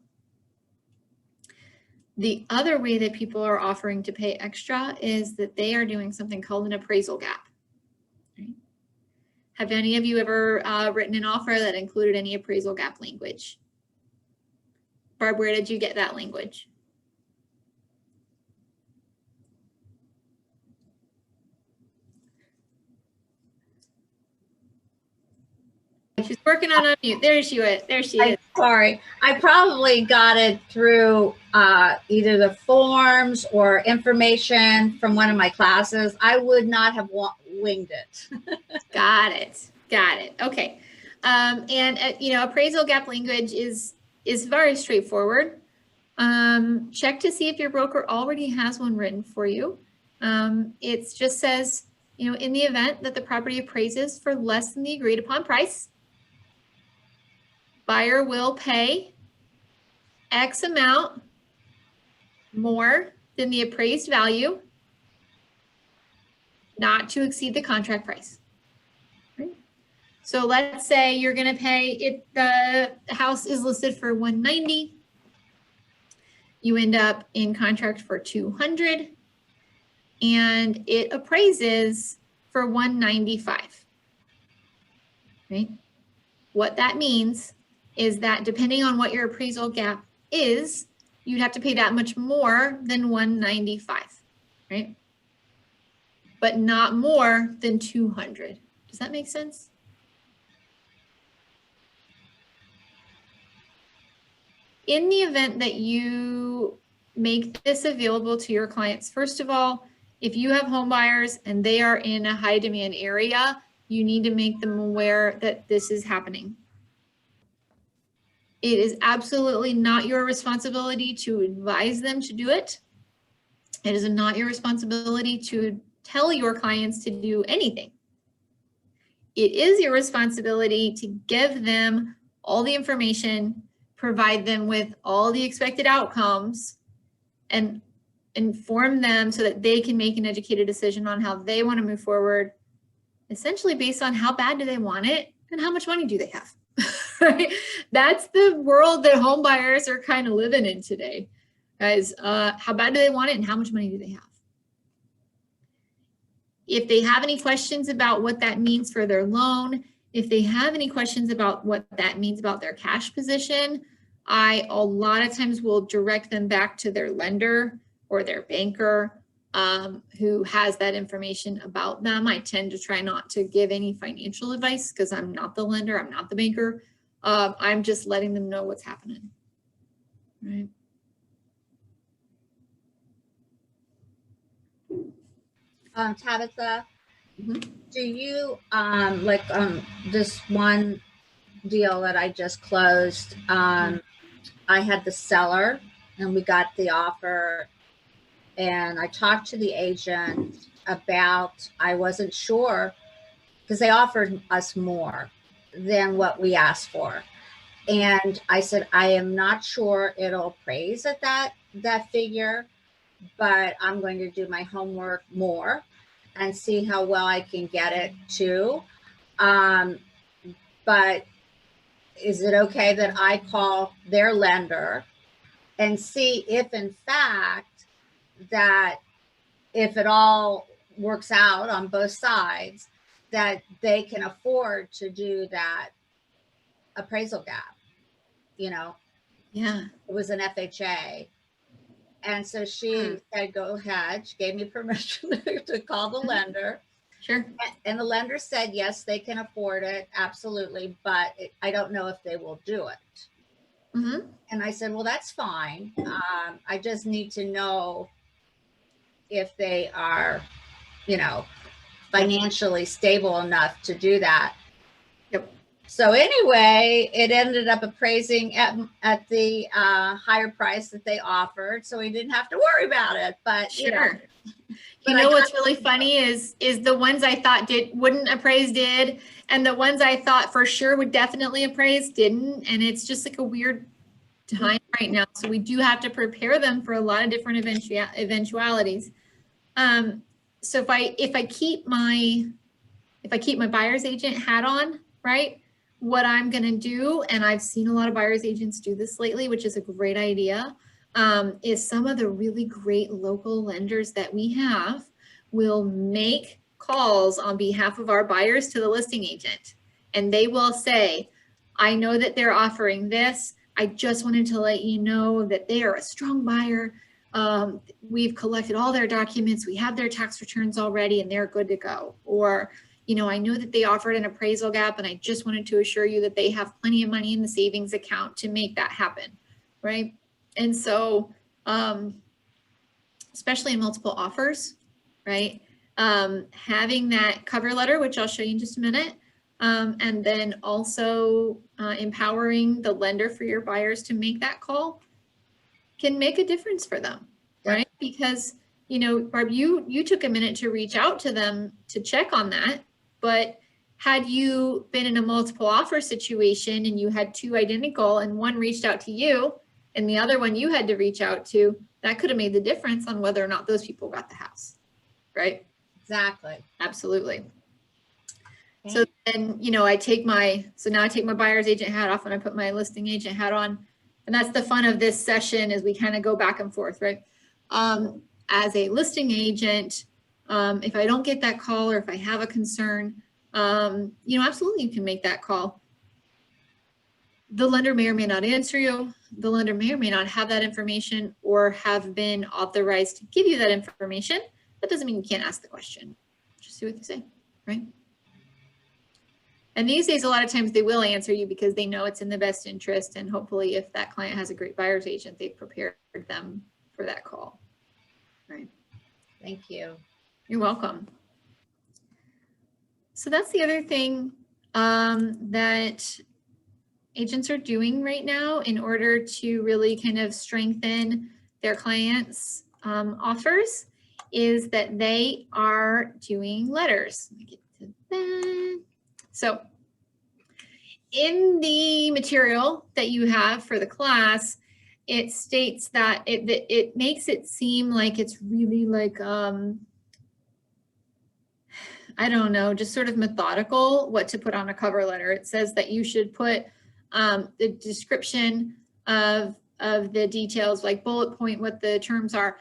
A: The other way that people are offering to pay extra is that they are doing something called an appraisal gap. Right? Have any of you ever written an offer that included any appraisal gap language? Barb, where did you get that language? She's working on unmute. There she is. There she is.
E: Sorry, I probably got it through either the forms or information from one of my classes. I would not have winged it.
A: Got it. Got it. Okay. You know, appraisal gap language is very straightforward. Check to see if your broker already has one written for you. It just says, you know, in the event that the property appraises for less than the agreed upon price, buyer will pay X amount more than the appraised value, not to exceed the contract price. Right? So let's say you're going to pay it, the house is listed for 190. You end up in contract for 200 and it appraises for 195. Right? What that means is that depending on what your appraisal gap is, you'd have to pay that much more than 195, right? But not more than 200. Does that make sense? In the event that you make this available to your clients, first of all, if you have home buyers and they are in a high demand area, you need to make them aware that this is happening. It is absolutely not your responsibility to advise them to do it. It is not your responsibility to tell your clients to do anything. It is your responsibility to give them all the information, provide them with all the expected outcomes, and inform them so that they can make an educated decision on how they want to move forward, essentially based on how bad do they want it and how much money do they have. Right? That's the world that home buyers are kind of living in today, guys. How bad do they want it and how much money do they have? If they have any questions about what that means for their loan, if they have any questions about what that means about their cash position, I a lot of times will direct them back to their lender or their banker who has that information about them. I tend to try not to give any financial advice because I'm not the lender, I'm not the banker. I'm just letting them know what's happening, right?
E: Tabitha,
A: Mhm.
E: do you this one deal that I just closed? I had the seller and we got the offer, and I talked to the agent about, I wasn't sure because they offered us more than what we asked for. And I said, I am not sure it'll appraise at that figure, but I'm going to do my homework more and see how well I can get it to. But is it okay that I call their lender and see if in fact that if it all works out on both sides, that they can afford to do that appraisal gap? You know,
A: Yeah.
E: it was an FHA. And so she said, go ahead. She gave me permission to call the lender.
A: Sure.
E: And the lender said, yes, they can afford it. Absolutely. But I don't know if they will do it.
A: Mm-hmm.
E: And I said, well, that's fine. I just need to know if they are, you know, financially stable enough to do that.
A: Yep.
E: So anyway, it ended up appraising at the higher price that they offered, so we didn't have to worry about it. But you know,
A: Sure.
E: but
A: You
E: I
A: know what's
E: got-
A: really funny is the ones I thought wouldn't appraise did, and the ones I thought for sure would definitely appraise didn't, and it's just like a weird time right now. So we do have to prepare them for a lot of different eventualities. So if I keep my buyer's agent hat on, right? What I'm gonna do, and I've seen a lot of buyer's agents do this lately, which is a great idea, is some of the really great local lenders that we have will make calls on behalf of our buyers to the listing agent. And they will say, I know that they're offering this. I just wanted to let you know that they are a strong buyer. We've collected all their documents. We have their tax returns already and they're good to go. Or, you know, I know that they offered an appraisal gap and I just wanted to assure you that they have plenty of money in the savings account to make that happen, right? And so, especially in multiple offers, right? Having that cover letter, which I'll show you in just a minute, and then also empowering the lender for your buyers to make that call can make a difference for them, right? Because, you know, Barb, you took a minute to reach out to them to check on that, but had you been in a multiple offer situation and you had two identical and one reached out to you and the other one you had to reach out to, that could have made the difference on whether or not those people got the house, right?
E: exactly.
A: Absolutely. So then, you know, now I take my buyer's agent hat off and I put my listing agent hat on. And that's the fun of this session is we kind of go back and forth, right? As a listing agent, if I don't get that call or if I have a concern, you know, absolutely you can make that call. The lender may or may not answer you. The lender may or may not have that information or have been authorized to give you that information. That doesn't mean you can't ask the question. Just do what they say, right? And these days, a lot of times they will answer you because they know it's in the best interest. And hopefully if that client has a great buyer's agent, they've prepared them for that call, right?
E: Thank you.
A: You're welcome. So that's the other thing that agents are doing right now in order to really kind of strengthen their clients' offers is that they are doing letters. Let me get to that. So in the material that you have for the class, it states that it makes it seem like it's really like, I don't know, just sort of methodical what to put on a cover letter. It says that you should put the description of the details, like bullet point what the terms are.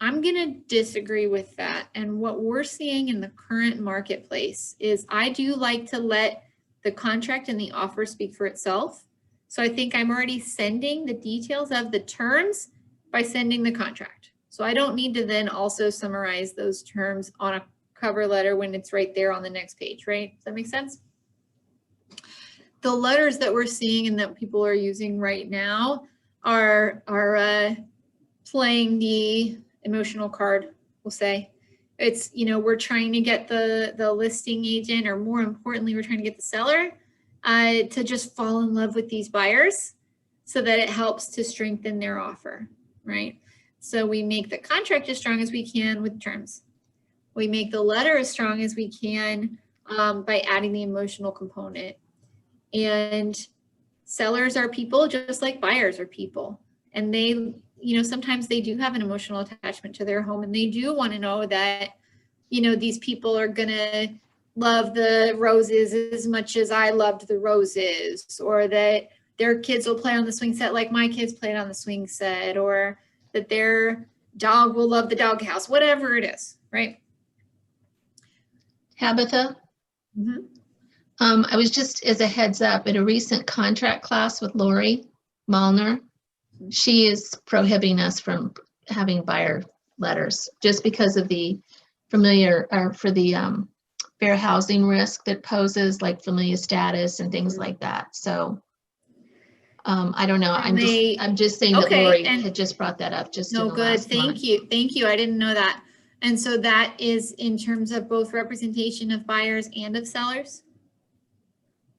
A: I'm going to disagree with that. And what we're seeing in the current marketplace is I do like to let the contract and the offer speak for itself. So I think I'm already sending the details of the terms by sending the contract. So I don't need to then also summarize those terms on a cover letter when it's right there on the next page, right? Does that make sense? The letters that we're seeing and that people are using right now are playing the emotional card, we'll say. It's, you know, we're trying to get the listing agent, or more importantly, we're trying to get the seller to just fall in love with these buyers so that it helps to strengthen their offer, right? So we make the contract as strong as we can with terms. We make the letter as strong as we can by adding the emotional component. And sellers are people just like buyers are people. And they, you know, sometimes they do have an emotional attachment to their home and they do want to know that, you know, these people are going to love the roses as much as I loved the roses, or that their kids will play on the swing set like my kids played on the swing set, or that their dog will love the doghouse, whatever it is, right?
B: Tabitha,
A: Mm-hmm.
B: I was just as a heads up at a recent contract class with Lori Malner. She is prohibiting us from having buyer letters just because of the fair housing risk that poses, like familial status and things like that. So I don't know. I'm just saying that
A: Okay,
B: Lori
A: and-
B: had just brought that up just in
A: No,
B: the
A: good.
B: last month.
A: Thank you. I didn't know that. And so that is in terms of both representation of buyers and of sellers?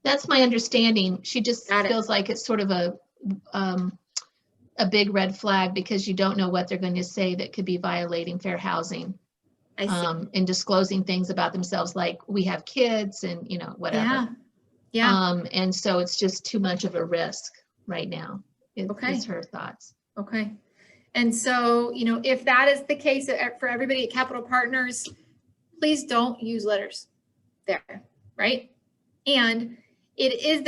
B: That's my understanding. She just
A: Got it.
B: feels like it's sort of a big red flag because you don't know what they're going to say that could be violating fair housing.
A: I see.
B: And disclosing things about themselves, like we have kids and, you know, whatever.
A: Yeah. Yeah.
B: And so it's just too much of a risk right now,
A: Okay.
B: is her thoughts.
A: Okay. And so, you know, if that is the case for everybody at Capital Partners, please don't use letters there, right? And it is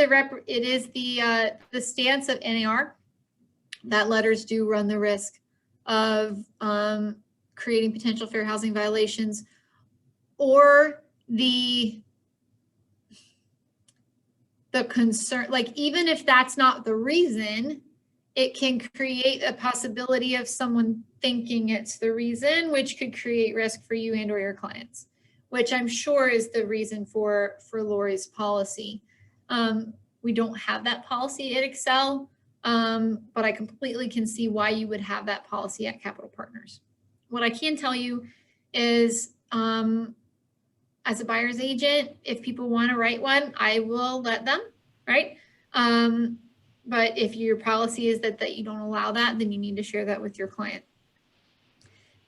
A: the stance of NAR that letters do run the risk of creating potential fair housing violations, or the concern, like even if that's not the reason, it can create a possibility of someone thinking it's the reason, which could create risk for you and or your clients, which I'm sure is the reason for Lori's policy. We don't have that policy at Excel, but I completely can see why you would have that policy at Capital Partners. What I can tell you is, as a buyer's agent, if people want to write one, I will let them, right? But if your policy is that you don't allow that, then you need to share that with your client.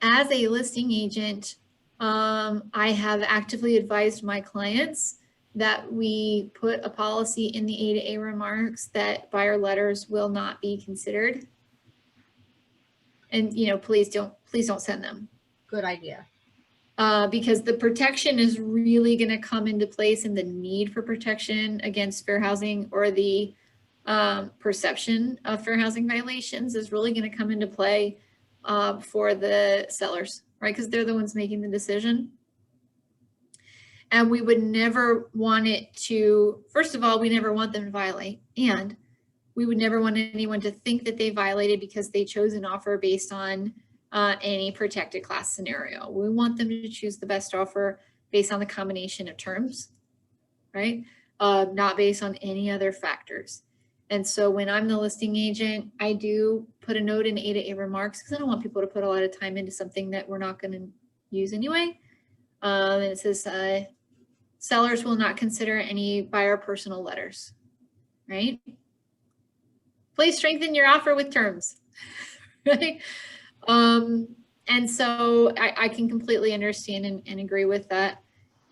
A: As a listing agent, I have actively advised my clients that we put a policy in the A to A remarks that buyer letters will not be considered. And, you know, please don't send them.
E: Good idea.
A: Because the protection is really going to come into place, and the need for protection against fair housing, or the perception of fair housing violations, is really going to come into play for the sellers, right? Because they're the ones making the decision. And we would never want it to, first of all, we never want them to violate. And we would never want anyone to think that they violated because they chose an offer based on any protected class scenario. We want them to choose the best offer based on the combination of terms, right? Not based on any other factors. And so when I'm the listing agent, I do put a note in A to A remarks, because I don't want people to put a lot of time into something that we're not going to use anyway. And it says, sellers will not consider any buyer personal letters, right? Please strengthen your offer with terms, right? And so I can completely understand and agree with that.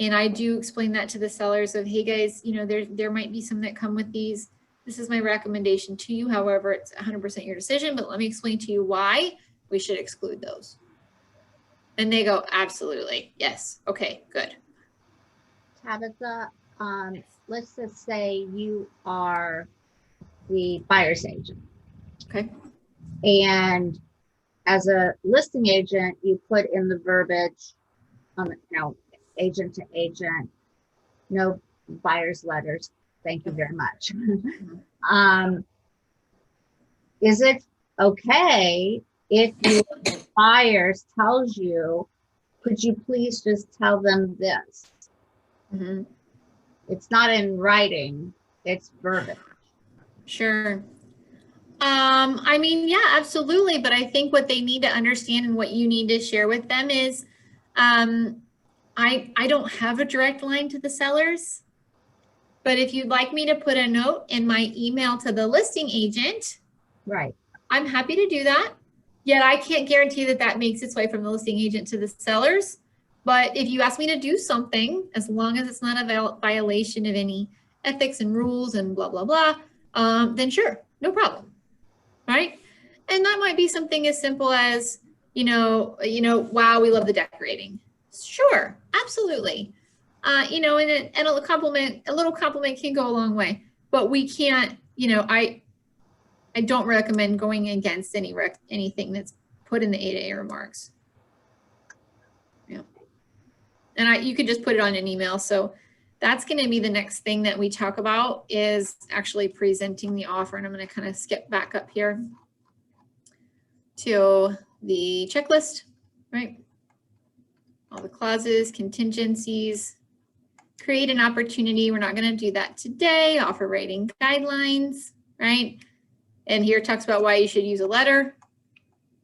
A: And I do explain that to the sellers of, hey guys, you know, there might be some that come with these. This is my recommendation to you. However, it's 100% your decision, but let me explain to you why we should exclude those. And they go, absolutely. Yes. Okay, good.
E: Tabitha, let's just say you are the buyer's agent.
A: Okay.
E: And as a listing agent, you put in the verbiage, agent to agent, no buyer's letters. Thank you very much. Is it okay if your buyers tells you, could you please just tell them this?
A: Mm-hmm.
E: It's not in writing, it's verbiage.
A: Sure. I mean, yeah, absolutely. But I think what they need to understand and what you need to share with them is, I don't have a direct line to the sellers, but if you'd like me to put a note in my email to the listing agent,
E: Right.
A: I'm happy to do that. Yet I can't guarantee that that makes its way from the listing agent to the sellers. But if you ask me to do something, as long as it's not a violation of any ethics and rules and blah, blah, blah, then sure, no problem. Right? And that might be something as simple as, you know, wow, we love the decorating. Sure, absolutely. You know, and a little compliment can go a long way. But we can't, you know, I don't recommend going against anything that's put in the A to A remarks. Yeah. And you could just put it on an email. So that's going to be the next thing that we talk about, is actually presenting the offer. And I'm going to kind of skip back up here to the checklist, right? All the clauses, contingencies, create an opportunity. We're not going to do that today. Offer rating guidelines, right? And here it talks about why you should use a letter.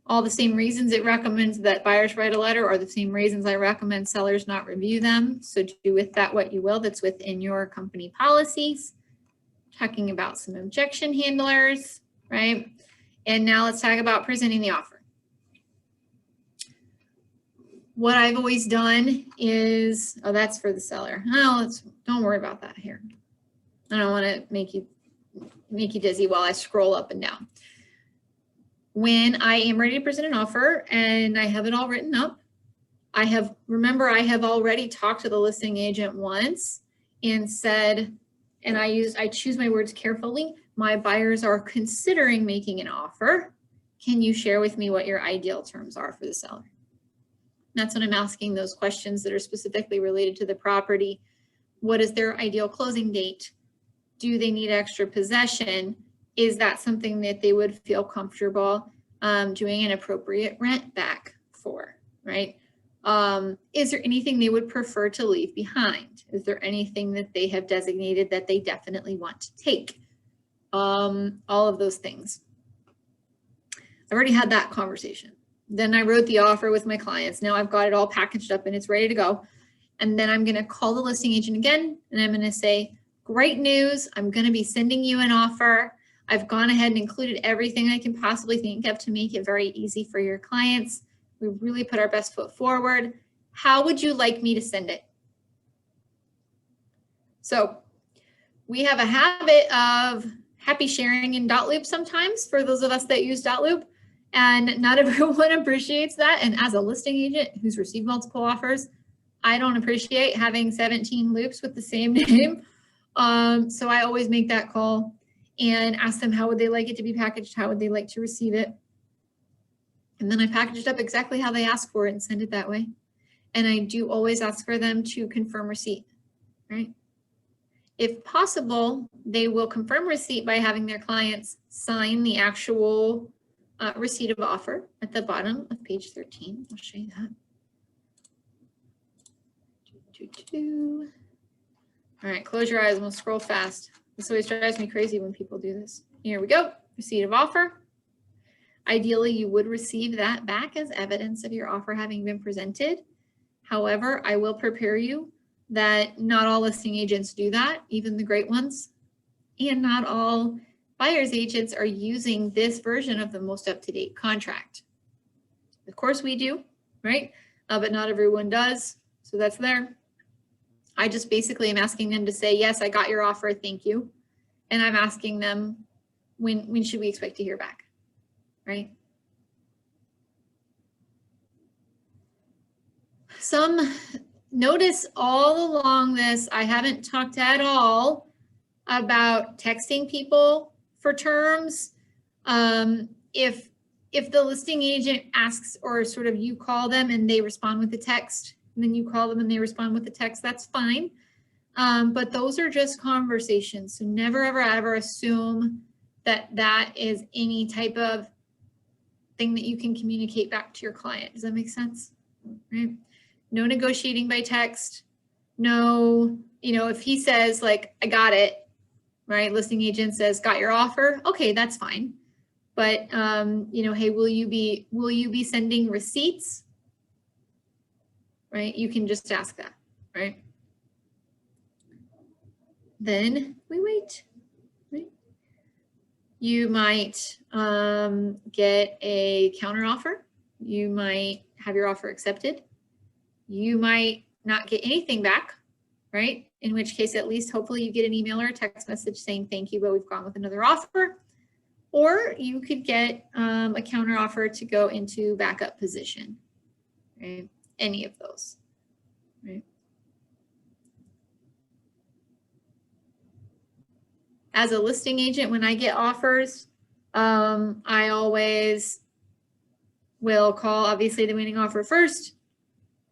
A: All the same reasons it recommends that buyers write a letter are the same reasons I recommend sellers not review them. So do with that what you will. That's within your company policies. talking about some objection handlers, right? And now let's talk about presenting the offer. What I've always done is, oh, that's for the seller. Oh, don't worry about that here. I don't want to make you dizzy while I scroll up and down. When I am ready to present an offer and I have it all written up, I have already talked to the listing agent once and said, and I choose my words carefully, my buyers are considering making an offer. Can you share with me what your ideal terms are for the seller? That's when I'm asking those questions that are specifically related to the property. What is their ideal closing date? Do they need extra possession? Is that something that they would feel comfortable doing an appropriate rent back for, right? Is there anything they would prefer to leave behind? Is there anything that they have designated that they definitely want to take? All of those things. I've already had that conversation. Then I wrote the offer with my clients. Now I've got it all packaged up and it's ready to go. And then I'm going to call the listing agent again and I'm going to say, great news. I'm going to be sending you an offer. I've gone ahead and included everything I can possibly think of to make it very easy for your clients. We really put our best foot forward. How would you like me to send it? So we have a habit of happy sharing in dotloop sometimes for those of us that use dotloop. And not everyone appreciates that. And as a listing agent who's received multiple offers, I don't appreciate having 17 loops with the same name. So I always make that call and ask them how would they like it to be packaged? How would they like to receive it? And then I package it up exactly how they ask for it and send it that way. And I do always ask for them to confirm receipt, right? If possible, they will confirm receipt by having their clients sign the actual receipt of offer at the bottom of page 13. I'll show you that. All right, close your eyes and we'll scroll fast. This always drives me crazy when people do this. Here we go, receipt of offer. Ideally, you would receive that back as evidence of your offer having been presented. However, I will prepare you that not all listing agents do that, even the great ones, and not all buyer's agents are using this version of the most up-to-date contract. Of course we do, right? But not everyone does, so that's there. I just basically am asking them to say, yes, I got your offer, thank you. And I'm asking them, when should we expect to hear back, right? Notice all along this, I haven't talked at all about texting people for terms. If the listing agent asks, or sort of you call them and they respond with the text, and then you call them and they respond with the text, that's fine. But those are just conversations. So never, ever, ever assume that that is any type of thing that you can communicate back to your client. Does that make sense? Right? No negotiating by text. No, if he says like, I got it, right? Listing agent says, got your offer. Okay, that's fine. But, hey, will you be sending receipts? Right? You can just ask that, right? Then we wait, right? You might get a counter offer. You might have your offer accepted. You might not get anything back, right? In which case, at least hopefully you get an email or a text message saying thank you, but we've gone with another offer. Or you could get a counter offer to go into backup position, right? Any of those, right? As a listing agent, when I get offers, I always will call obviously the winning offer first,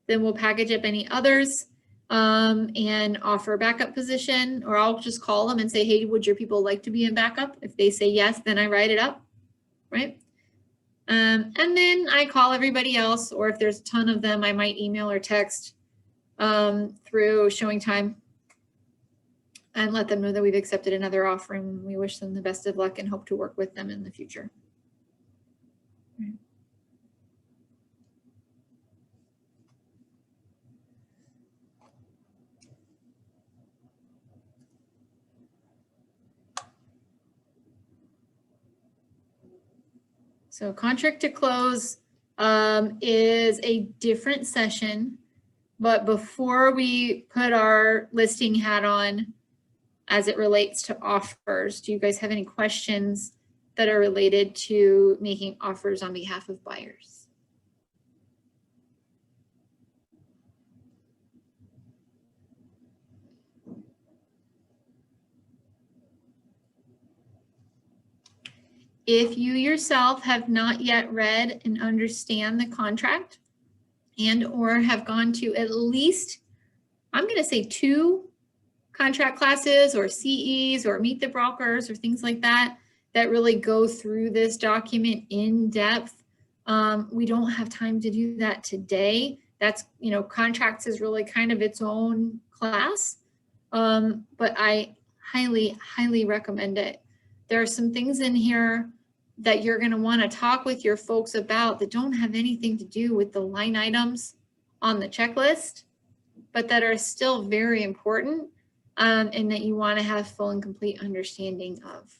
A: then we'll package up any others and offer backup position, or I'll just call them and say, hey, would your people like to be in backup? If they say yes, then I write it up, right? And then I call everybody else, or if there's a ton of them, I might email or text through showing time and let them know that we've accepted another offer and we wish them the best of luck and hope to work with them in the future. Right. So contract to close is a different session, but before we put our listing hat on as it relates to offers, do you guys have any questions that are related to making offers on behalf of buyers? If you yourself have not yet read and understand the contract and or have gone to at least, I'm going to say 2 contract classes or CEs or meet the brokers or things like that, that really go through this document in depth. We don't have time to do that today. That's, contracts is really kind of its own class. But I highly, highly recommend it. There are some things in here that you're going to want to talk with your folks about that don't have anything to do with the line items on the checklist, but that are still very important, and that you want to have full and complete understanding of.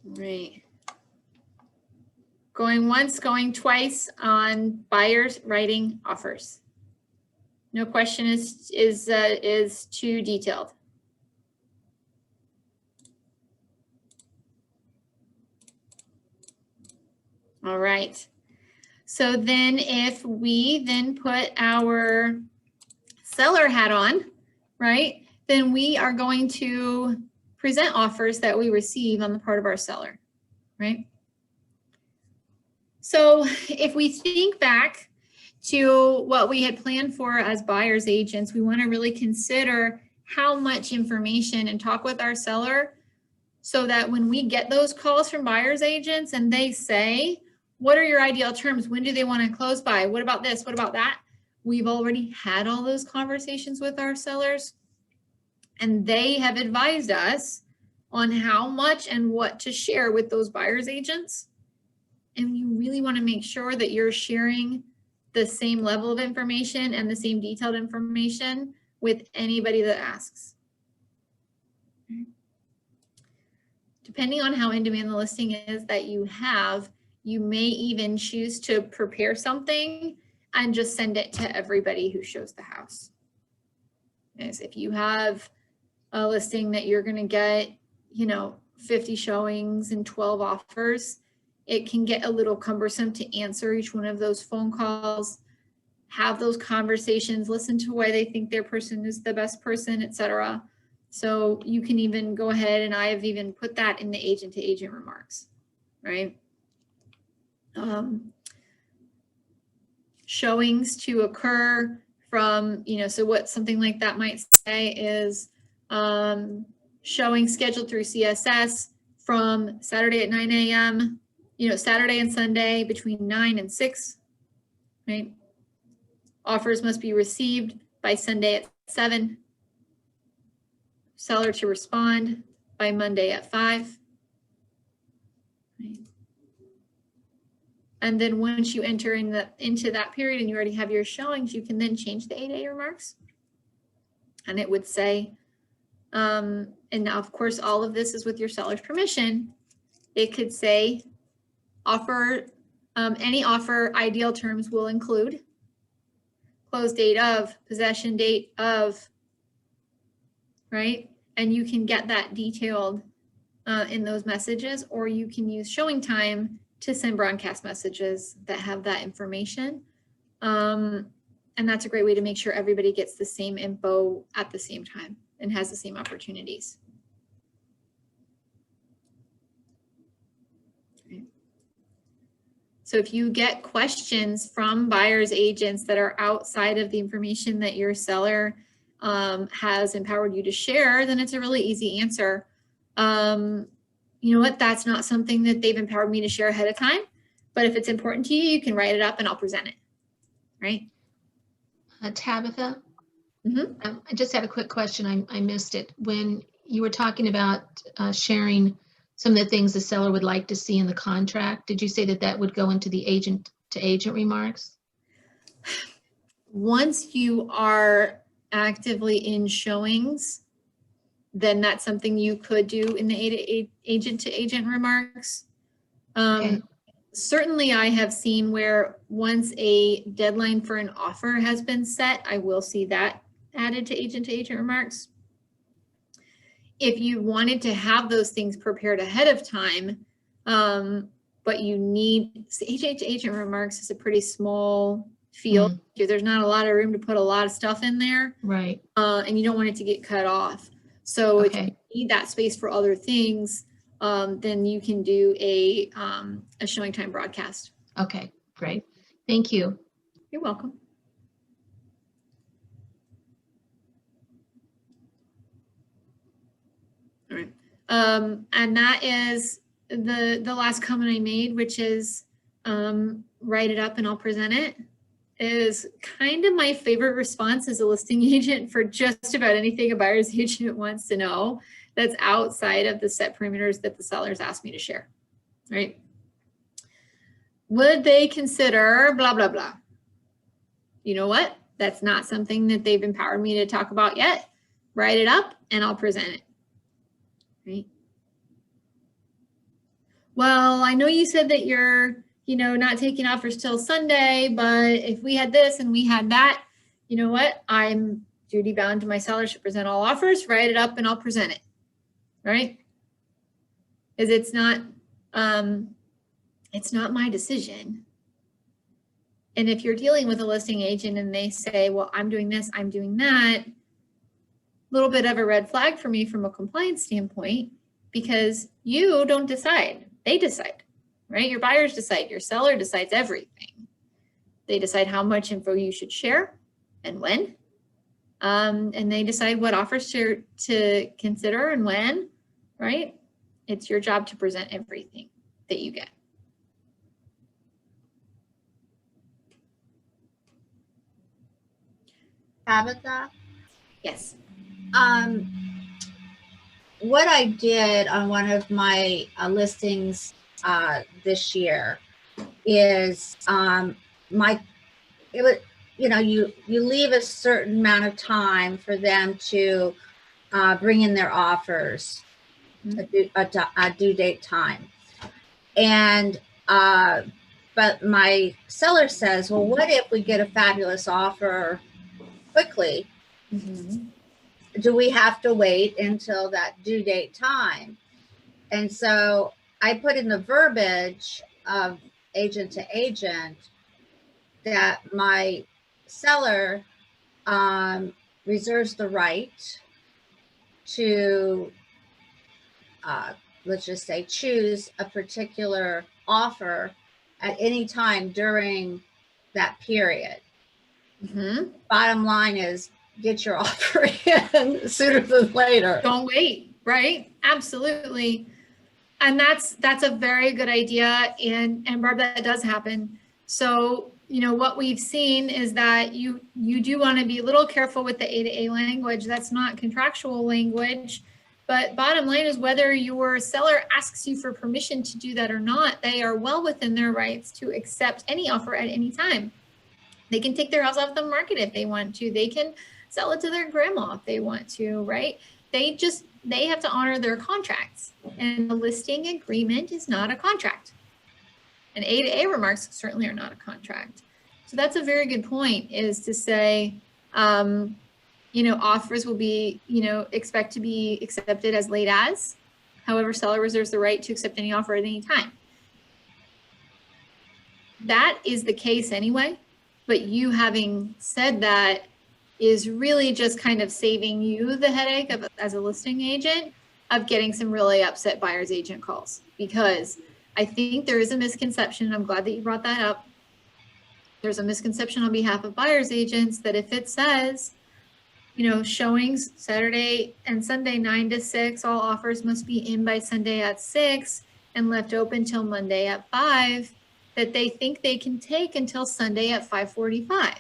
A: Right. Going once, going twice on buyers writing offers. No question is too detailed. All right. So then if we then put our seller hat on, right, then we are going to present offers that we receive on the part of our seller, right? So if we think back to what we had planned for as buyer's agents, we want to really consider how much information and talk with our seller so that when we get those calls from buyer's agents and they say, what are your ideal terms? When do they want to close by? What about this? What about that? We've already had all those conversations with our sellers, and they have advised us on how much and what to share with those buyer's agents. And you really want to make sure that you're sharing the same level of information and the same detailed information with anybody that asks. Depending on how in demand the listing is that you have, you may even choose to prepare something and just send it to everybody who shows the house. As if you have a listing that you're going to get, 50 showings and 12 offers, it can get a little cumbersome to answer each one of those phone calls, have those conversations, listen to why they think their person is the best person, etc. So you can even go ahead, and I have even put that in the agent to agent remarks, right? Showings to occur from, so what something like that might say is showing scheduled through CSS from Saturday at 9 a.m., Saturday and Sunday between 9 and 6, right? Offers must be received by Sunday at 7. Seller to respond by Monday at 5. Right? And then once you enter into that period and you already have your showings, you can then change the 8A remarks. And it would say, and now of course, all of this is with your seller's permission. It could say, offer, any offer ideal terms will include close date of, possession date of, right? And you can get that detailed in those messages, or you can use showing time to send broadcast messages that have that information. And that's a great way to make sure everybody gets the same info at the same time and has the same opportunities. So if you get questions from buyer's agents that are outside of the information that your seller has empowered you to share, then it's a really easy answer. You know what, that's not something that they've empowered me to share ahead of time, but if it's important to you, you can write it up and I'll present it, right?
B: Tabitha,
A: Mm-hmm.
B: I just had a quick question. I missed it. When you were talking about sharing some of the things the seller would like to see in the contract, did you say that that would go into the agent to agent remarks?
A: Once you are actively in showings, then that's something you could do in the agent to agent remarks.
B: Okay.
A: Certainly I have seen where once a deadline for an offer has been set, I will see that added to agent remarks. If you wanted to have those things prepared ahead of time, but you need, agent to agent remarks is a pretty small field. There's not a lot of room to put a lot of stuff in there.
B: Right.
A: And you don't want it to get cut off. So if
B: Okay.
A: you need that space for other things, then you can do a showing time broadcast.
B: Okay, great. Thank you.
A: You're welcome. All right. And that is the last comment I made, which is write it up and I'll present it, is kind of my favorite response as a listing agent for just about anything a buyer's agent wants to know that's outside of the set perimeters that the sellers asked me to share, right? Would they consider blah, blah, blah? You know what? That's not something that they've empowered me to talk about yet. Write it up and I'll present it, right? Well, I know you said that you're, not taking offers till Sunday, but if we had this and we had that, you know what? I'm duty bound to my sellers to present all offers, write it up and I'll present it, right? Because it's not my decision. And if you're dealing with a listing agent and they say, well, I'm doing this, I'm doing that, a little bit of a red flag for me from a compliance standpoint, because you don't decide, they decide, right? Your buyers decide, your seller decides everything. They decide how much info you should share and when, and they decide what offers to consider and when, right? It's your job to present everything that you get.
E: Tabitha?
A: Yes.
E: What I did on one of my listings this year is you leave a certain amount of time for them to bring in their offers, a due date time. And but my seller says, well, what if we get a fabulous offer quickly?
A: Mm-hmm.
E: Do we have to wait until that due date time? And so I put in the verbiage of agent to agent that my seller reserves the right to, let's just say, choose a particular offer at any time during that period.
A: Mm-hmm.
E: Bottom line is, get your offer in sooner than later.
A: Don't wait, right? Absolutely. And that's a very good idea. And Barb, that does happen. So, what we've seen is that you do want to be a little careful with the A to A language. That's not contractual language. But bottom line is, whether your seller asks you for permission to do that or not, they are well within their rights to accept any offer at any time. They can take their house off the market if they want to. They can sell it to their grandma if they want to, right? They have to honor their contracts. And the listing agreement is not a contract. And A to A remarks certainly are not a contract. So that's a very good point, is to say, offers will be, expect to be accepted as late as. However, seller reserves the right to accept any offer at any time. That is the case anyway, but you having said that is really just kind of saving you the headache of, as a listing agent, of getting some really upset buyer's agent calls. Because I think there is a misconception, I'm glad that you brought that up. There's a misconception on behalf of buyer's agents that if it says, showings Saturday and Sunday 9 to 6, all offers must be in by Sunday at 6 and left open till Monday at 5, that they think they can take until Sunday at 5:45.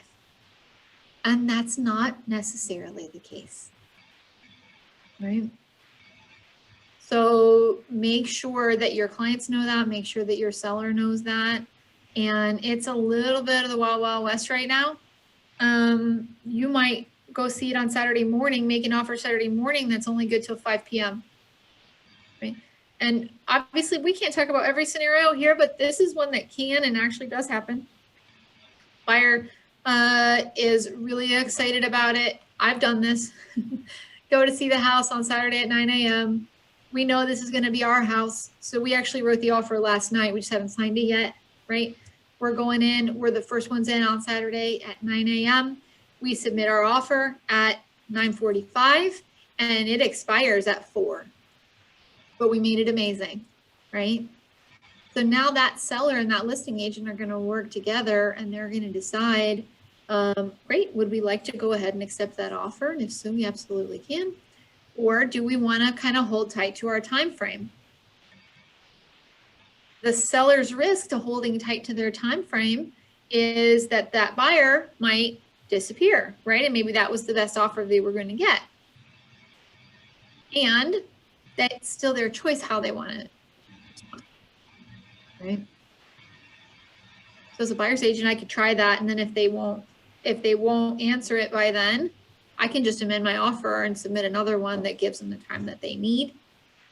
A: And that's not necessarily the case, right? So make sure that your clients know that, make sure that your seller knows that. And it's a little bit of the Wild Wild West right now. You might go see it on Saturday morning, make an offer Saturday morning that's only good till 5 p.m. Right? And obviously we can't talk about every scenario here, but this is one that can and actually does happen. Buyer is really excited about it. I've done this. Go to see the house on Saturday at 9 a.m. We know this is going to be our house. So we actually wrote the offer last night. We just haven't signed it yet, right? We're going in. We're the first ones in on Saturday at 9 a.m. We submit our offer at 9:45 and it expires at 4. But we made it amazing, right? So now that seller and that listing agent are going to work together and they're going to decide, great, would we like to go ahead and accept that offer? And if so, we absolutely can. Or do we want to kind of hold tight to our time frame? The seller's risk to holding tight to their time frame is that that buyer might disappear, right? And maybe that was the best offer they were going to get. And that's still their choice how they want it. Right. So as a buyer's agent, I could try that. And then if they won't answer it by then, I can just amend my offer and submit another one that gives them the time that they need.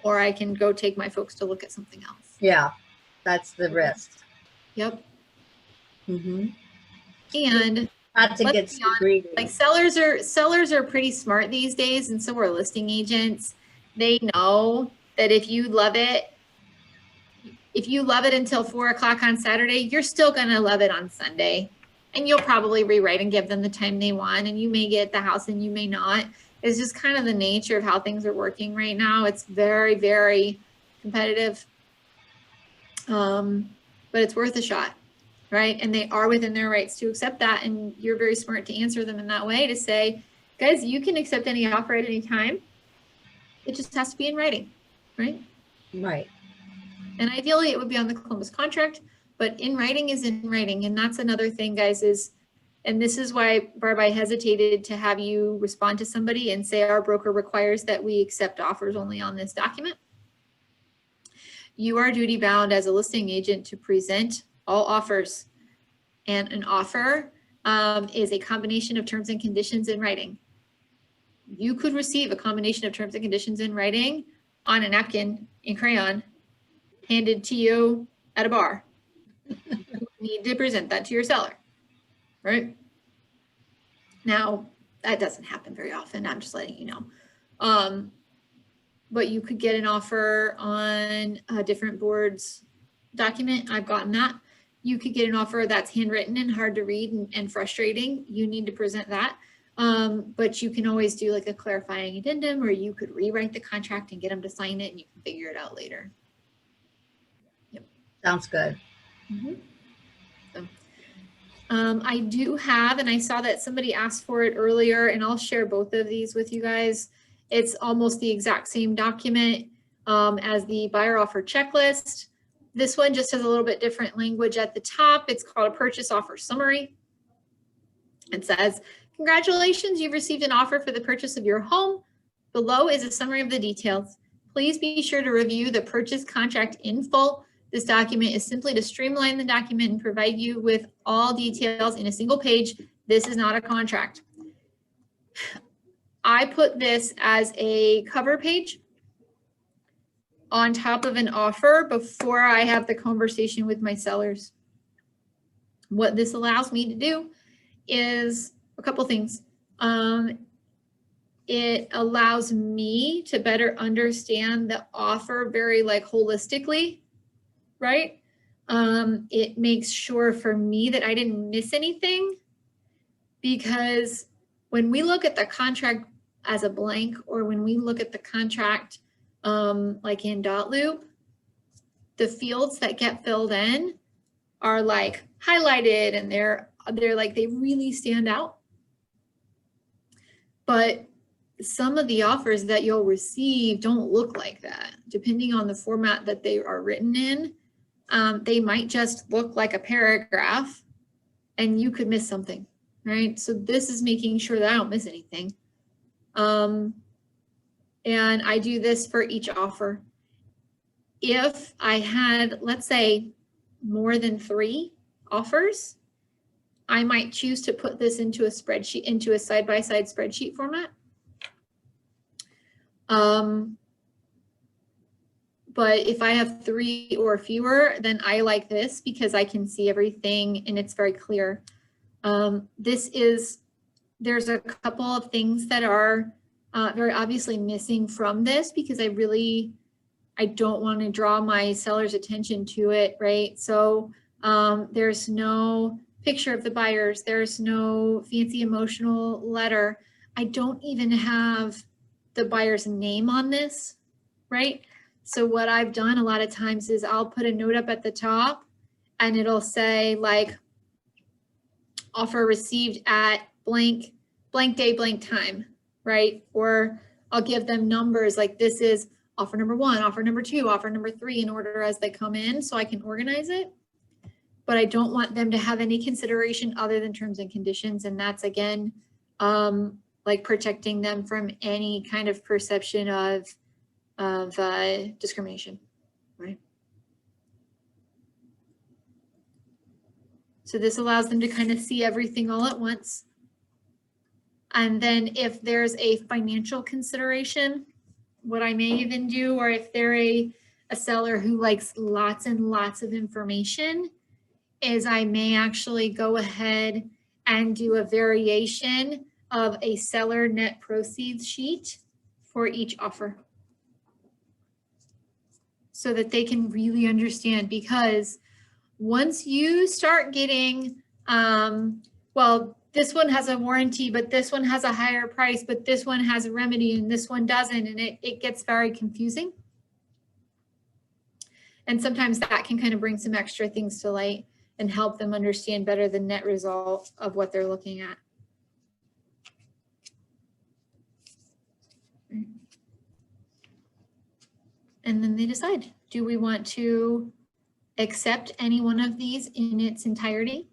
A: Or I can go take my folks to look at something else.
E: Yeah, that's the risk.
A: Yep.
E: Mm-hmm.
A: And
E: Not to
A: let's
E: get
A: be honest,
E: greedy.
A: like sellers are pretty smart these days, and so are listing agents. They know that if you love it until 4 o'clock on Saturday, you're still gonna love it on Sunday. And you'll probably rewrite and give them the time they want, and you may get the house and you may not. It's just kind of the nature of how things are working right now. It's very, very competitive. But it's worth a shot, right? And they are within their rights to accept that. And you're very smart to answer them in that way, to say, guys, you can accept any offer at any time. It just has to be in writing, right?
E: Right.
A: And ideally it would be on the Columbus contract, but in writing is in writing. And that's another thing, guys, and this is why, Barb, I hesitated to have you respond to somebody and say our broker requires that we accept offers only on this document. You are duty bound as a listing agent to present all offers. And an offer is a combination of terms and conditions in writing. You could receive a combination of terms and conditions in writing on a napkin in crayon handed to you at a bar. You need to present that to your seller, right? Now, that doesn't happen very often. I'm just letting you know. But you could get an offer on a different board's document. I've gotten that. You could get an offer that's handwritten and hard to read and frustrating. You need to present that. But you can always do like a clarifying addendum, or you could rewrite the contract and get them to sign it, and you can figure it out later.
E: Sounds good.
A: Mm-hmm. So, I do have, and I saw that somebody asked for it earlier, and I'll share both of these with you guys. It's almost the exact same document as the buyer offer checklist. This one just has a little bit different language at the top. It's called a purchase offer summary. It says, congratulations, you've received an offer for the purchase of your home. Below is a summary of the details. Please be sure to review the purchase contract in full. This document is simply to streamline the document and provide you with all details in a single page. This is not a contract. I put this as a cover page on top of an offer before I have the conversation with my sellers. What this allows me to do is a couple things. It allows me to better understand the offer very holistically, right? It makes sure for me that I didn't miss anything, because when we look at the contract as a blank, or when we look at the contract like in Dotloop, the fields that get filled in are like highlighted, and they're like, they really stand out. But some of the offers that you'll receive don't look like that. Depending on the format that they are written in, they might just look like a paragraph and you could miss something, right? So this is making sure that I don't miss anything. And I do this for each offer. If I had, let's say, more than 3 offers, I might choose to put this into a spreadsheet, into a side-by-side spreadsheet format. But if I have 3 or fewer, then I like this because I can see everything and it's very clear. There's a couple of things that are very obviously missing from this because I don't want to draw my seller's attention to it, right? So there's no picture of the buyers. There's no fancy emotional letter. I don't even have the buyer's name on this, right? So what I've done a lot of times is I'll put a note up at the top and it'll say like offer received at blank day, blank time, right? Or I'll give them numbers like this is offer number 1, offer number 2, offer number 3 in order as they come in so I can organize it. But I don't want them to have any consideration other than terms and conditions. And that's again, like protecting them from any kind of perception of discrimination, right? So this allows them to kind of see everything all at once. And then if there's a financial consideration, what I may even do, or if they're a seller who likes lots and lots of information, is I may actually go ahead and do a variation of a seller net proceeds sheet for each offer, so that they can really understand. Because once you start getting, well, this one has a warranty, but this one has a higher price, but this one has a remedy and this one doesn't, and it gets very confusing. And sometimes that can kind of bring some extra things to light and help them understand better the net result of what they're looking at. And then they decide, do we want to accept any one of these in its entirety?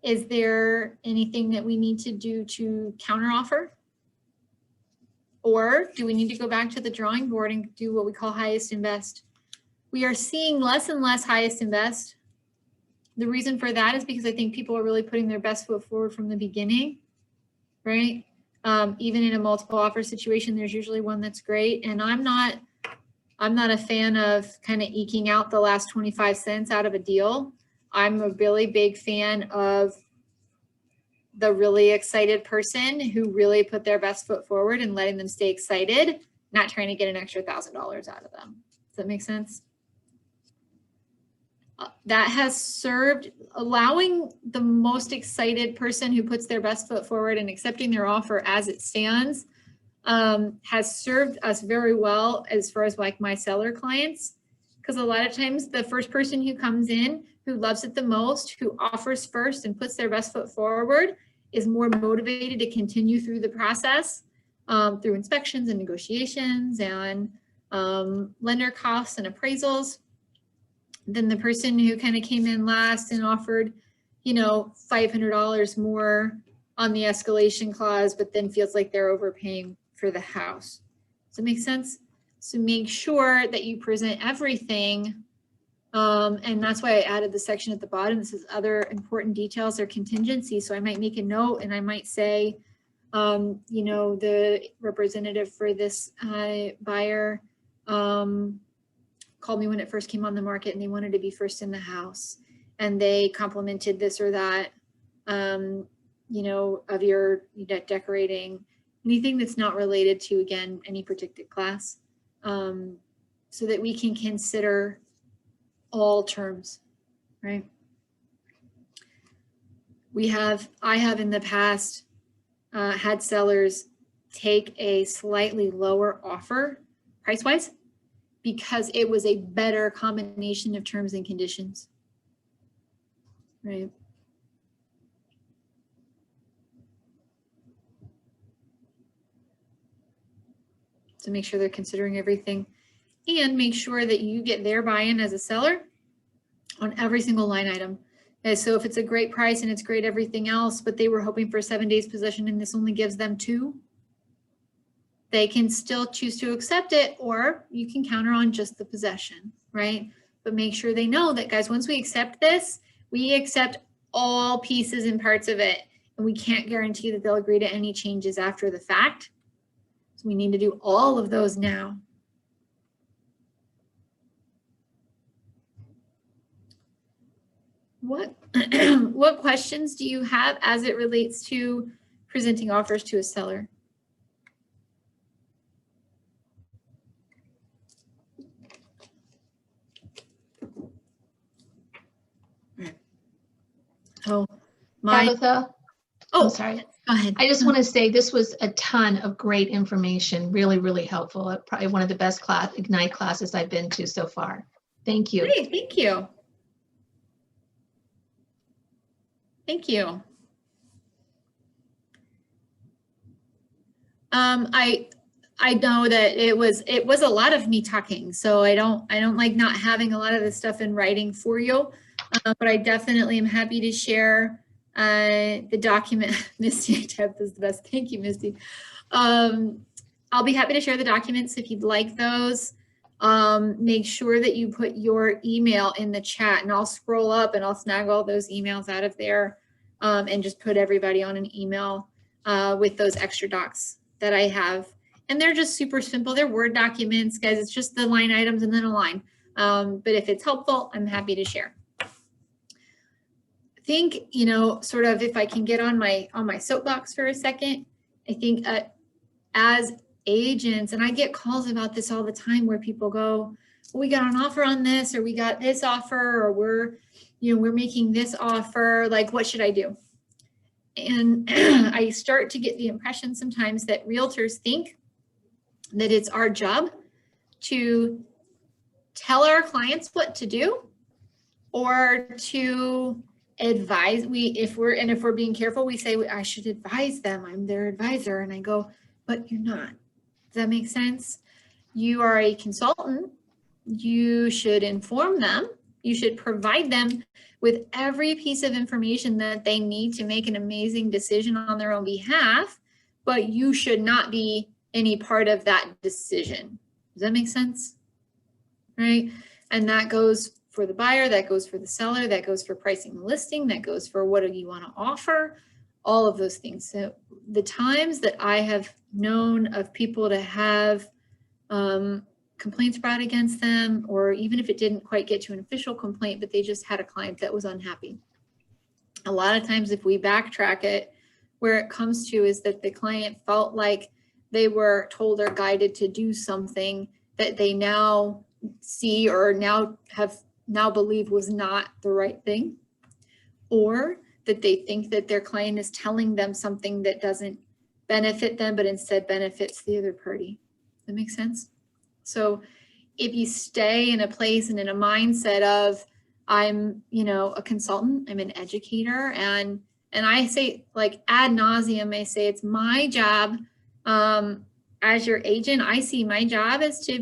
A: Is there anything that we need to do to counteroffer? Or do we need to go back to the drawing board and do what we call highest and best? We are seeing less and less highest and best. The reason for that is because I think people are really putting their best foot forward from the beginning, right? Even in a multiple offer situation, there's usually one that's great. And I'm not a fan of kind of eking out the last 25 cents out of a deal. I'm a really big fan of the really excited person who really put their best foot forward and letting them stay excited, not trying to get an extra $1,000 out of them. Does that make sense? That has served, allowing the most excited person who puts their best foot forward and accepting their offer as it stands, has served us very well as far as like my seller clients. Because a lot of times the first person who comes in, who loves it the most, who offers first and puts their best foot forward, is more motivated to continue through the process, through inspections and negotiations and lender costs and appraisals, than the person who kind of came in last and offered, you know, $500 more on the escalation clause, but then feels like they're overpaying for the house. Does that make sense? So make sure that you present everything. And that's why I added the section at the bottom. This is other important details or contingencies. So I might make a note and I might say, you know, the representative for this buyer called me when it first came on the market and they wanted to be first in the house. And they complimented this or that, you know, of your decorating, anything that's not related to, again, any protected class, so that we can consider all terms, right? I have in the past had sellers take a slightly lower offer price-wise because it was a better combination of terms and conditions, right? So make sure they're considering everything and make sure that you get their buy-in as a seller on every single line item. Okay, so if it's a great price and it's great everything else, but they were hoping for 7 days possession and this only gives them 2, they can still choose to accept it, or you can counter on just the possession, right? But make sure they know that, guys, once we accept this, we accept all pieces and parts of it. And we can't guarantee that they'll agree to any changes after the fact. So we need to do all of those now. What, what questions do you have as it relates to presenting offers to a seller? Oh, my,
B: Tabitha,
A: oh,
B: I'm sorry.
A: go ahead.
B: I just want to say this was a ton of great information, really, really helpful. Probably one of the best Ignite classes I've been to so far. Thank you.
A: Great, thank you. Thank you. I know that it was a lot of me talking, so I don't like not having a lot of this stuff in writing for you, but I definitely am happy to share the document. Misty Deb is the best. Thank you, Misty. I'll be happy to share the documents if you'd like those. Make sure that you put your email in the chat, and I'll scroll up and I'll snag all those emails out of there, and just put everybody on an email with those extra docs that I have. And they're just super simple. They're Word documents, guys. It's just the line items and then a line. But if it's helpful, I'm happy to share. I think, you know, sort of if I can get on my soapbox for a second, I think as agents, and I get calls about this all the time where people go, well, we got an offer on this, or we got this offer, or we're making this offer, like, what should I do? And I start to get the impression sometimes that realtors think that it's our job to tell our clients what to do, or to advise. If we're being careful, we say, I should advise them, I'm their advisor. And I go, but you're not. Does that make sense? You are a consultant. You should inform them. You should provide them with every piece of information that they need to make an amazing decision on their own behalf, but you should not be any part of that decision. Does that make sense? Right? And that goes for the buyer, that goes for the seller, that goes for pricing the listing, that goes for what do you want to offer, all of those things. So the times that I have known of people to have complaints brought against them, or even if it didn't quite get to an official complaint, but they just had a client that was unhappy. A lot of times if we backtrack it, where it comes to is that the client felt like they were told or guided to do something that they now see or now believe was not the right thing, or that they think that their client is telling them something that doesn't benefit them, but instead benefits the other party. Does that make sense? So if you stay in a place and in a mindset of, I'm, a consultant, I'm an educator, and I say, like, ad nauseum, I say it's my job as your agent. I see my job as to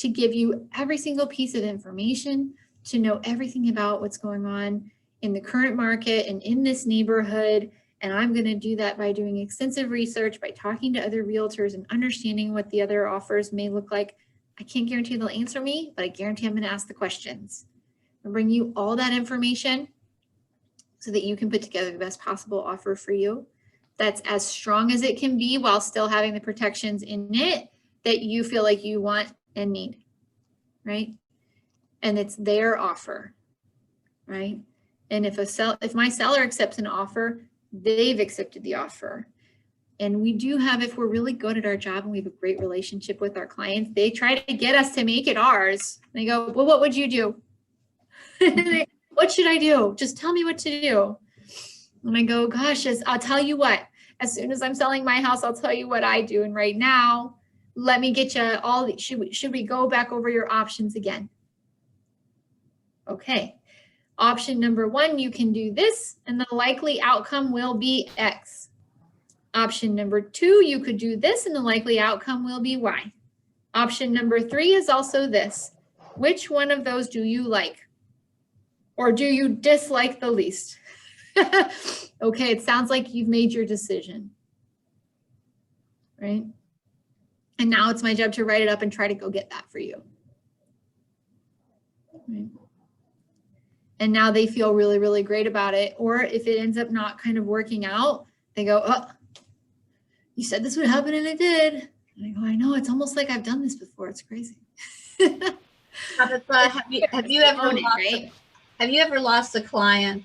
A: give you every single piece of information, to know everything about what's going on in the current market and in this neighborhood. And I'm going to do that by doing extensive research, by talking to other realtors and understanding what the other offers may look like. I can't guarantee they'll answer me, but I guarantee I'm going to ask the questions. I'll bring you all that information so that you can put together the best possible offer for you that's as strong as it can be while still having the protections in it that you feel like you want and need, right? And it's their offer, right? And if my seller accepts an offer, they've accepted the offer. And we do have, if we're really good at our job and we have a great relationship with our clients, they try to get us to make it ours. They go, well, what would you do? What should I do? Just tell me what to do. And I go, gosh, I'll tell you what, as soon as I'm selling my house, I'll tell you what I do. And right now, let me get you all, should we go back over your options again? Okay. Option number one, you can do this, and the likely outcome will be X. Option number two, you could do this, and the likely outcome will be Y. Option number three is also this. Which one of those do you like? Or do you dislike the least? Okay, it sounds like you've made your decision, right? And now it's my job to write it up and try to go get that for you. Right? And now they feel really, really great about it. Or if it ends up not kind of working out, they go, oh, you said this would happen and it did. And I go, I know, it's almost like I've done this before. It's crazy.
E: Tabitha, have you ever
A: Own it,
E: lost
A: right?
E: have you ever lost a client?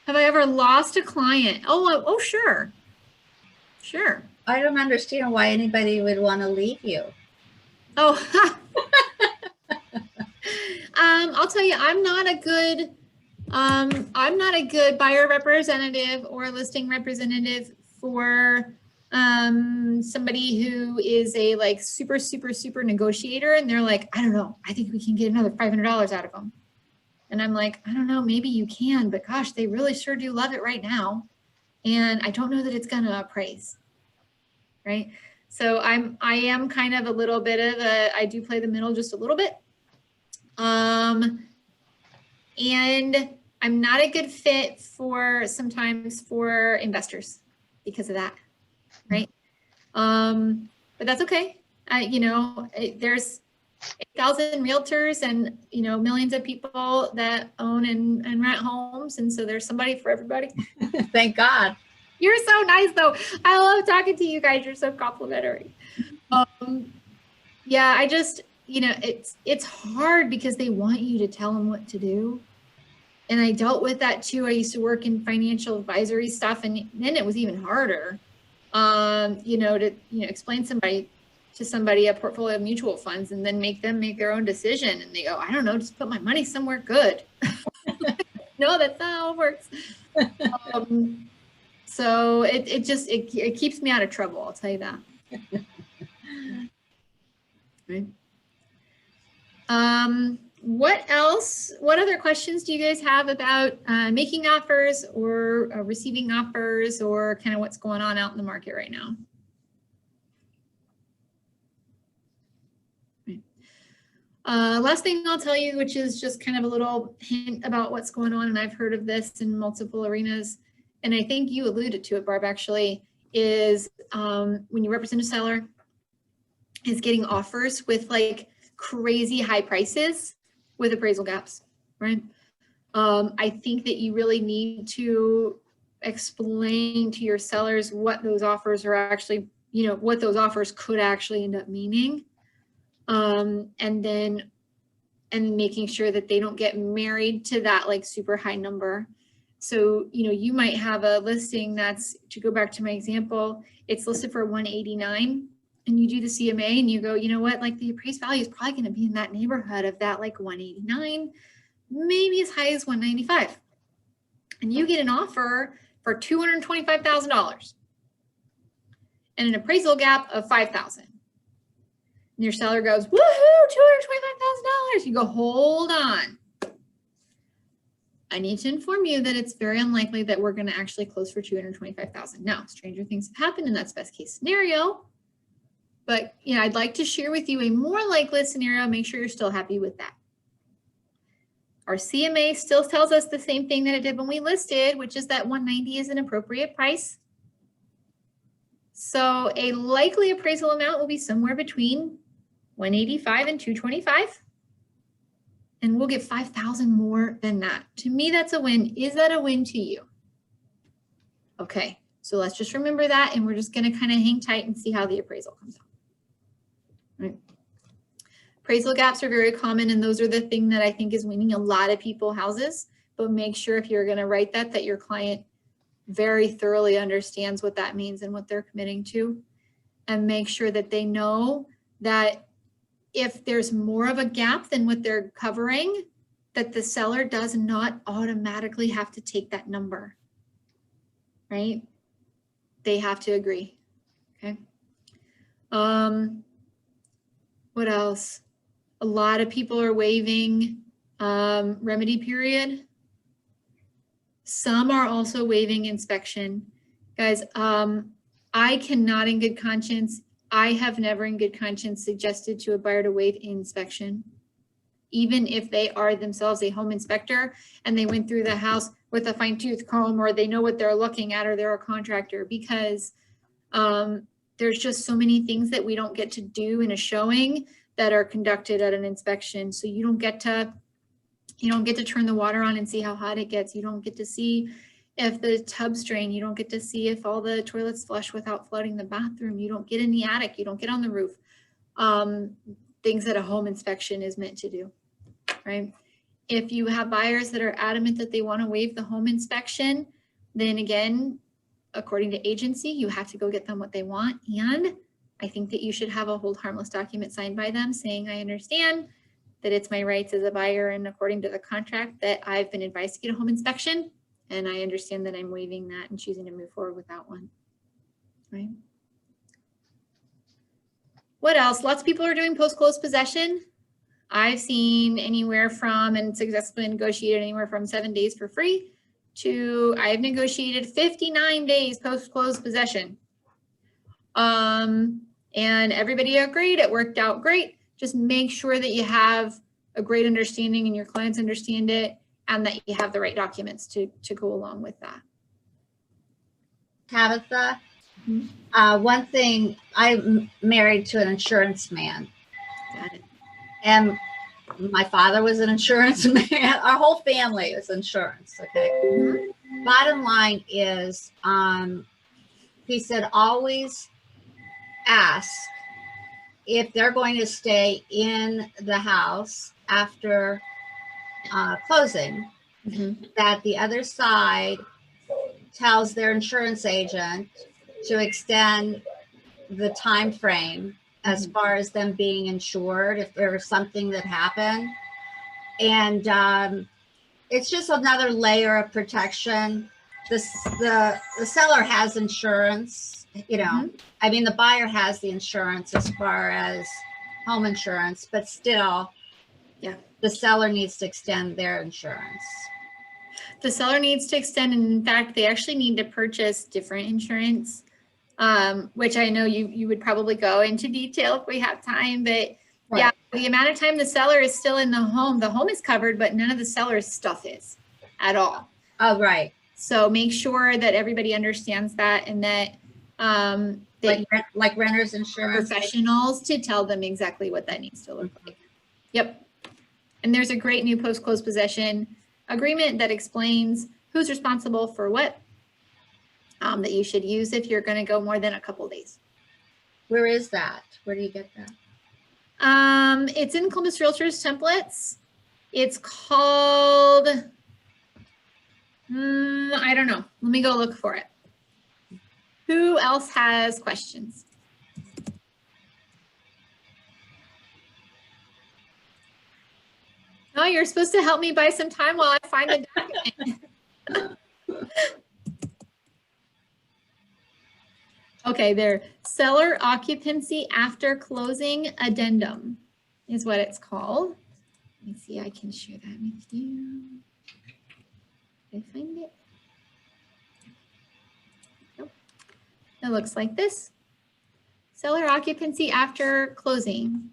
A: Have I ever lost a client? Oh, sure. Sure.
E: I don't understand why anybody would want to leave you.
A: Oh, I'll tell you, I'm not a good buyer representative or listing representative for somebody who is a like super negotiator, and they're like, I don't know, I think we can get another $500 out of them. And I'm like, I don't know, maybe you can, but gosh, they really sure do love it right now. And I don't know that it's gonna appraise, right? So I am kind of a little bit of I do play the middle just a little bit. And I'm not a good fit sometimes for investors because of that, right? But that's okay. There's 8,000 realtors and, millions of people that own and rent homes. And so there's somebody for everybody.
E: Thank God.
A: You're so nice though. I love talking to you guys. You're so complimentary. Yeah, I just, it's hard because they want you to tell them what to do. And I dealt with that too. I used to work in financial advisory stuff, and then it was even harder, to explain to somebody a portfolio of mutual funds and then make them make their own decision. And they go, I don't know, just put my money somewhere good. No, that's not how it works. So it keeps me out of trouble. I'll tell you that. Right. What else? What other questions do you guys have about making offers or receiving offers, or kind of what's going on out in the market right now? Right. Last thing I'll tell you, which is just kind of a little hint about what's going on, and I've heard of this in multiple arenas, and I think you alluded to it, Barb, actually, is when you represent a seller, is getting offers with like crazy high prices with appraisal gaps, right? I think that you really need to explain to your sellers what those offers are actually, what those offers could actually end up meaning. And making sure that they don't get married to that like super high number. So, you might have a listing that's, to go back to my example, it's listed for 189. And you do the CMA and you go, you know what, like the appraised value is probably going to be in that neighborhood of that like 189, maybe as high as 195. And you get an offer for $225,000 and an appraisal gap of $5,000. And your seller goes, woohoo, $225,000. You go, hold on. I need to inform you that it's very unlikely that we're going to actually close for $225,000. Now, stranger things have happened, and that's best case scenario. But I'd like to share with you a more likely scenario. Make sure you're still happy with that. Our CMA still tells us the same thing that it did when we listed, which is that 190 is an appropriate price. So a likely appraisal amount will be somewhere between 185 and 225. And we'll get 5,000 more than that. To me, that's a win. Is that a win to you? Okay, so let's just remember that, and we're just going to kind of hang tight and see how the appraisal comes out. Right. Appraisal gaps are very common, and those are the thing that I think is winning a lot of people houses. But make sure if you're going to write that your client very thoroughly understands what that means and what they're committing to, and make sure that they know that if there's more of a gap than what they're covering, that the seller does not automatically have to take that number, right? They have to agree, okay? What else? A lot of people are waiving remedy period. Some are also waiving inspection. Guys, I cannot in good conscience, I have never in good conscience suggested to a buyer to waive inspection, even if they are themselves a home inspector and they went through the house with a fine-tooth comb, or they know what they're looking at, or they're a contractor, because there's just so many things that we don't get to do in a showing that are conducted at an inspection. So you don't get to turn the water on and see how hot it gets. You don't get to see if the tub's drain. You don't get to see if all the toilets flush without flooding the bathroom. You don't get in the attic. You don't get on the roof. Things that a home inspection is meant to do, right? If you have buyers that are adamant that they want to waive the home inspection, then again, according to agency, you have to go get them what they want. And I think that you should have a hold harmless document signed by them saying, I understand that it's my rights as a buyer and according to the contract that I've been advised to get a home inspection. And I understand that I'm waiving that and choosing to move forward without one, right? What else? Lots of people are doing post-close possession. I've seen anywhere from, and successfully negotiated anywhere from 7 days for free to I've negotiated 59 days post-close possession. And everybody agreed, it worked out great. Just make sure that you have a great understanding and your clients understand it and that you have the right documents to go along with that.
E: Tabitha,
A: Mhm.
E: one thing, I'm married to an insurance man,
A: Got it.
E: and my father was an insurance man. Our whole family is insurance. Okay. Bottom line is, he said, always ask if they're going to stay in the house after closing,
A: Mhm.
E: that the other side tells their insurance agent to extend the time frame as
A: Mhm.
E: far as them being insured if there was something that happened. And it's just another layer of protection. The seller has insurance, you know.
A: Mhm.
E: I mean, the buyer has the insurance as far as home insurance, but still,
A: Yeah.
E: the seller needs to extend their insurance.
A: The seller needs to extend, and in fact, they actually need to purchase different insurance, which I know you would probably go into detail if we have time, but yeah,
E: Right.
A: the amount of time the seller is still in the home is covered, but none of the seller's stuff is at all.
E: Oh, right.
A: So make sure that everybody understands that and that that
E: Like renter's insurance.
A: professionals to tell them exactly what that needs to look like. Yep. And there's a great new post-close possession agreement that explains who's responsible for what that you should use if you're going to go more than a couple days.
E: Where is that? Where do you get that?
A: It's in Columbus Realtors templates. It's called, I don't know. Let me go look for it. Who else has questions? No, you're supposed to help me buy some time while I find the document. Okay, there. Seller occupancy after closing addendum is what it's called. Let me see, I can share that with you. Did I find it? Nope. It looks like this. Seller occupancy after closing.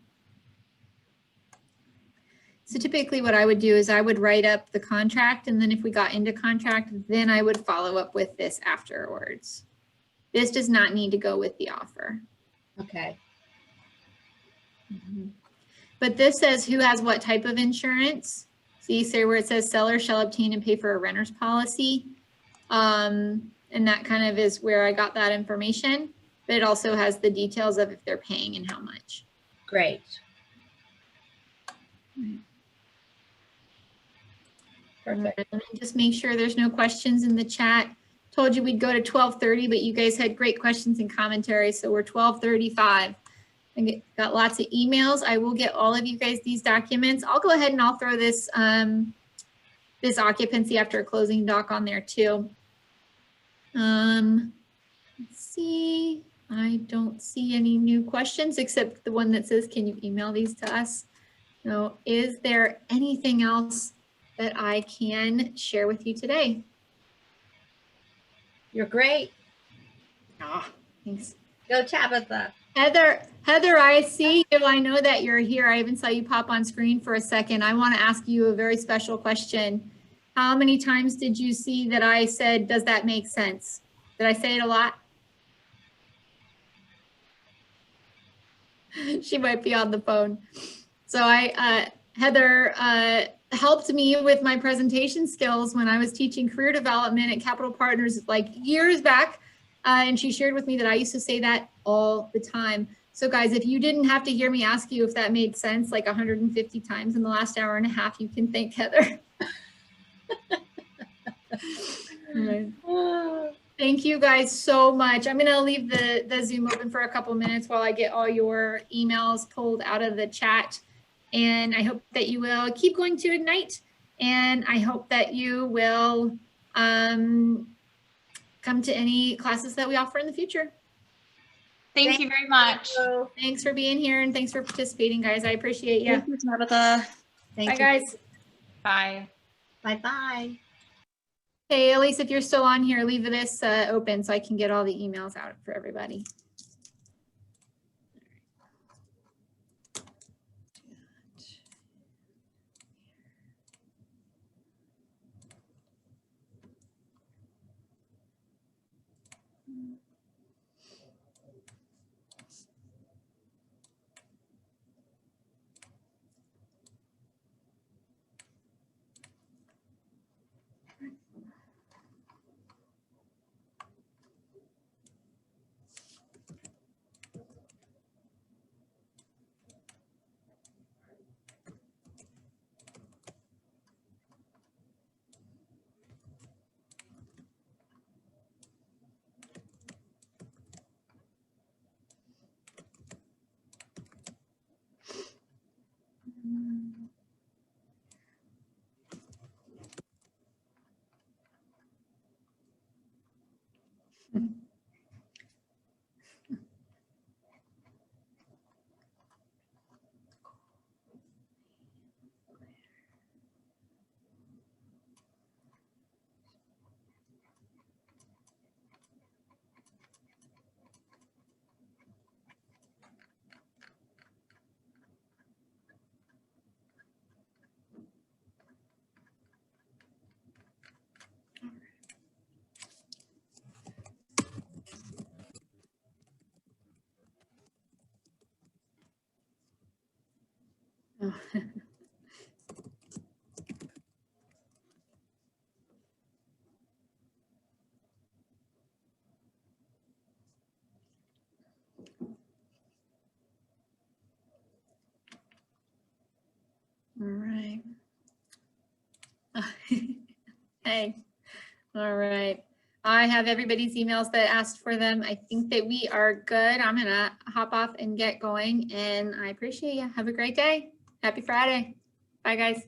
A: So typically what I would do is I would write up the contract, and then if we got into contract, then I would follow up with this afterwards. This does not need to go with the offer.
E: Okay.
A: But this says who has what type of insurance. See, say where it says seller shall obtain and pay for a renter's policy. And that kind of is where I got that information. But it also has the details of if they're paying and how much.
E: Great. Perfect.
A: Let me just make sure there's no questions in the chat. Told you we'd go to 12:30, but you guys had great questions and commentary, so we're 12:35. I got lots of emails. I will get all of you guys these documents. I'll go ahead and I'll throw this this occupancy after closing doc on there too. Let's see. I don't see any new questions except the one that says, can you email these to us? So is there anything else that I can share with you today?
E: You're great.
A: Ah, thanks.
E: Go Tabitha.
A: Heather, I see you. I know that you're here. I even saw you pop on screen for a second. I want to ask you a very special question. How many times did you see that I said, does that make sense? Did I say it a lot? She might be on the phone. So Heather helped me with my presentation skills when I was teaching career development at Capital Partners like years back. And she shared with me that I used to say that all the time. So guys, if you didn't have to hear me ask you if that made sense like 150 times in the last hour and a half, you can thank Heather. All right. Thank you guys so much. I'm going to leave the Zoom open for a couple minutes while I get all your emails pulled out of the chat. And I hope that you will keep going to Ignite. And I hope that you will come to any classes that we offer in the future.
F: Thank you very much.
A: Thanks for being here and thanks for participating, guys. I appreciate you.
F: Thank you, Tabitha.
E: Thank
A: Bye,
E: you.
A: guys.
F: Bye.
E: Bye-bye.
A: Hey, Elise, if you're still on here, leave this open so I can get all the emails out for everybody. Oh. All right. Hey, all right. I have everybody's emails that asked for them. I think that we are good. I'm gonna hop off and get going and I appreciate you. Have a great day. Happy Friday. Bye, guys.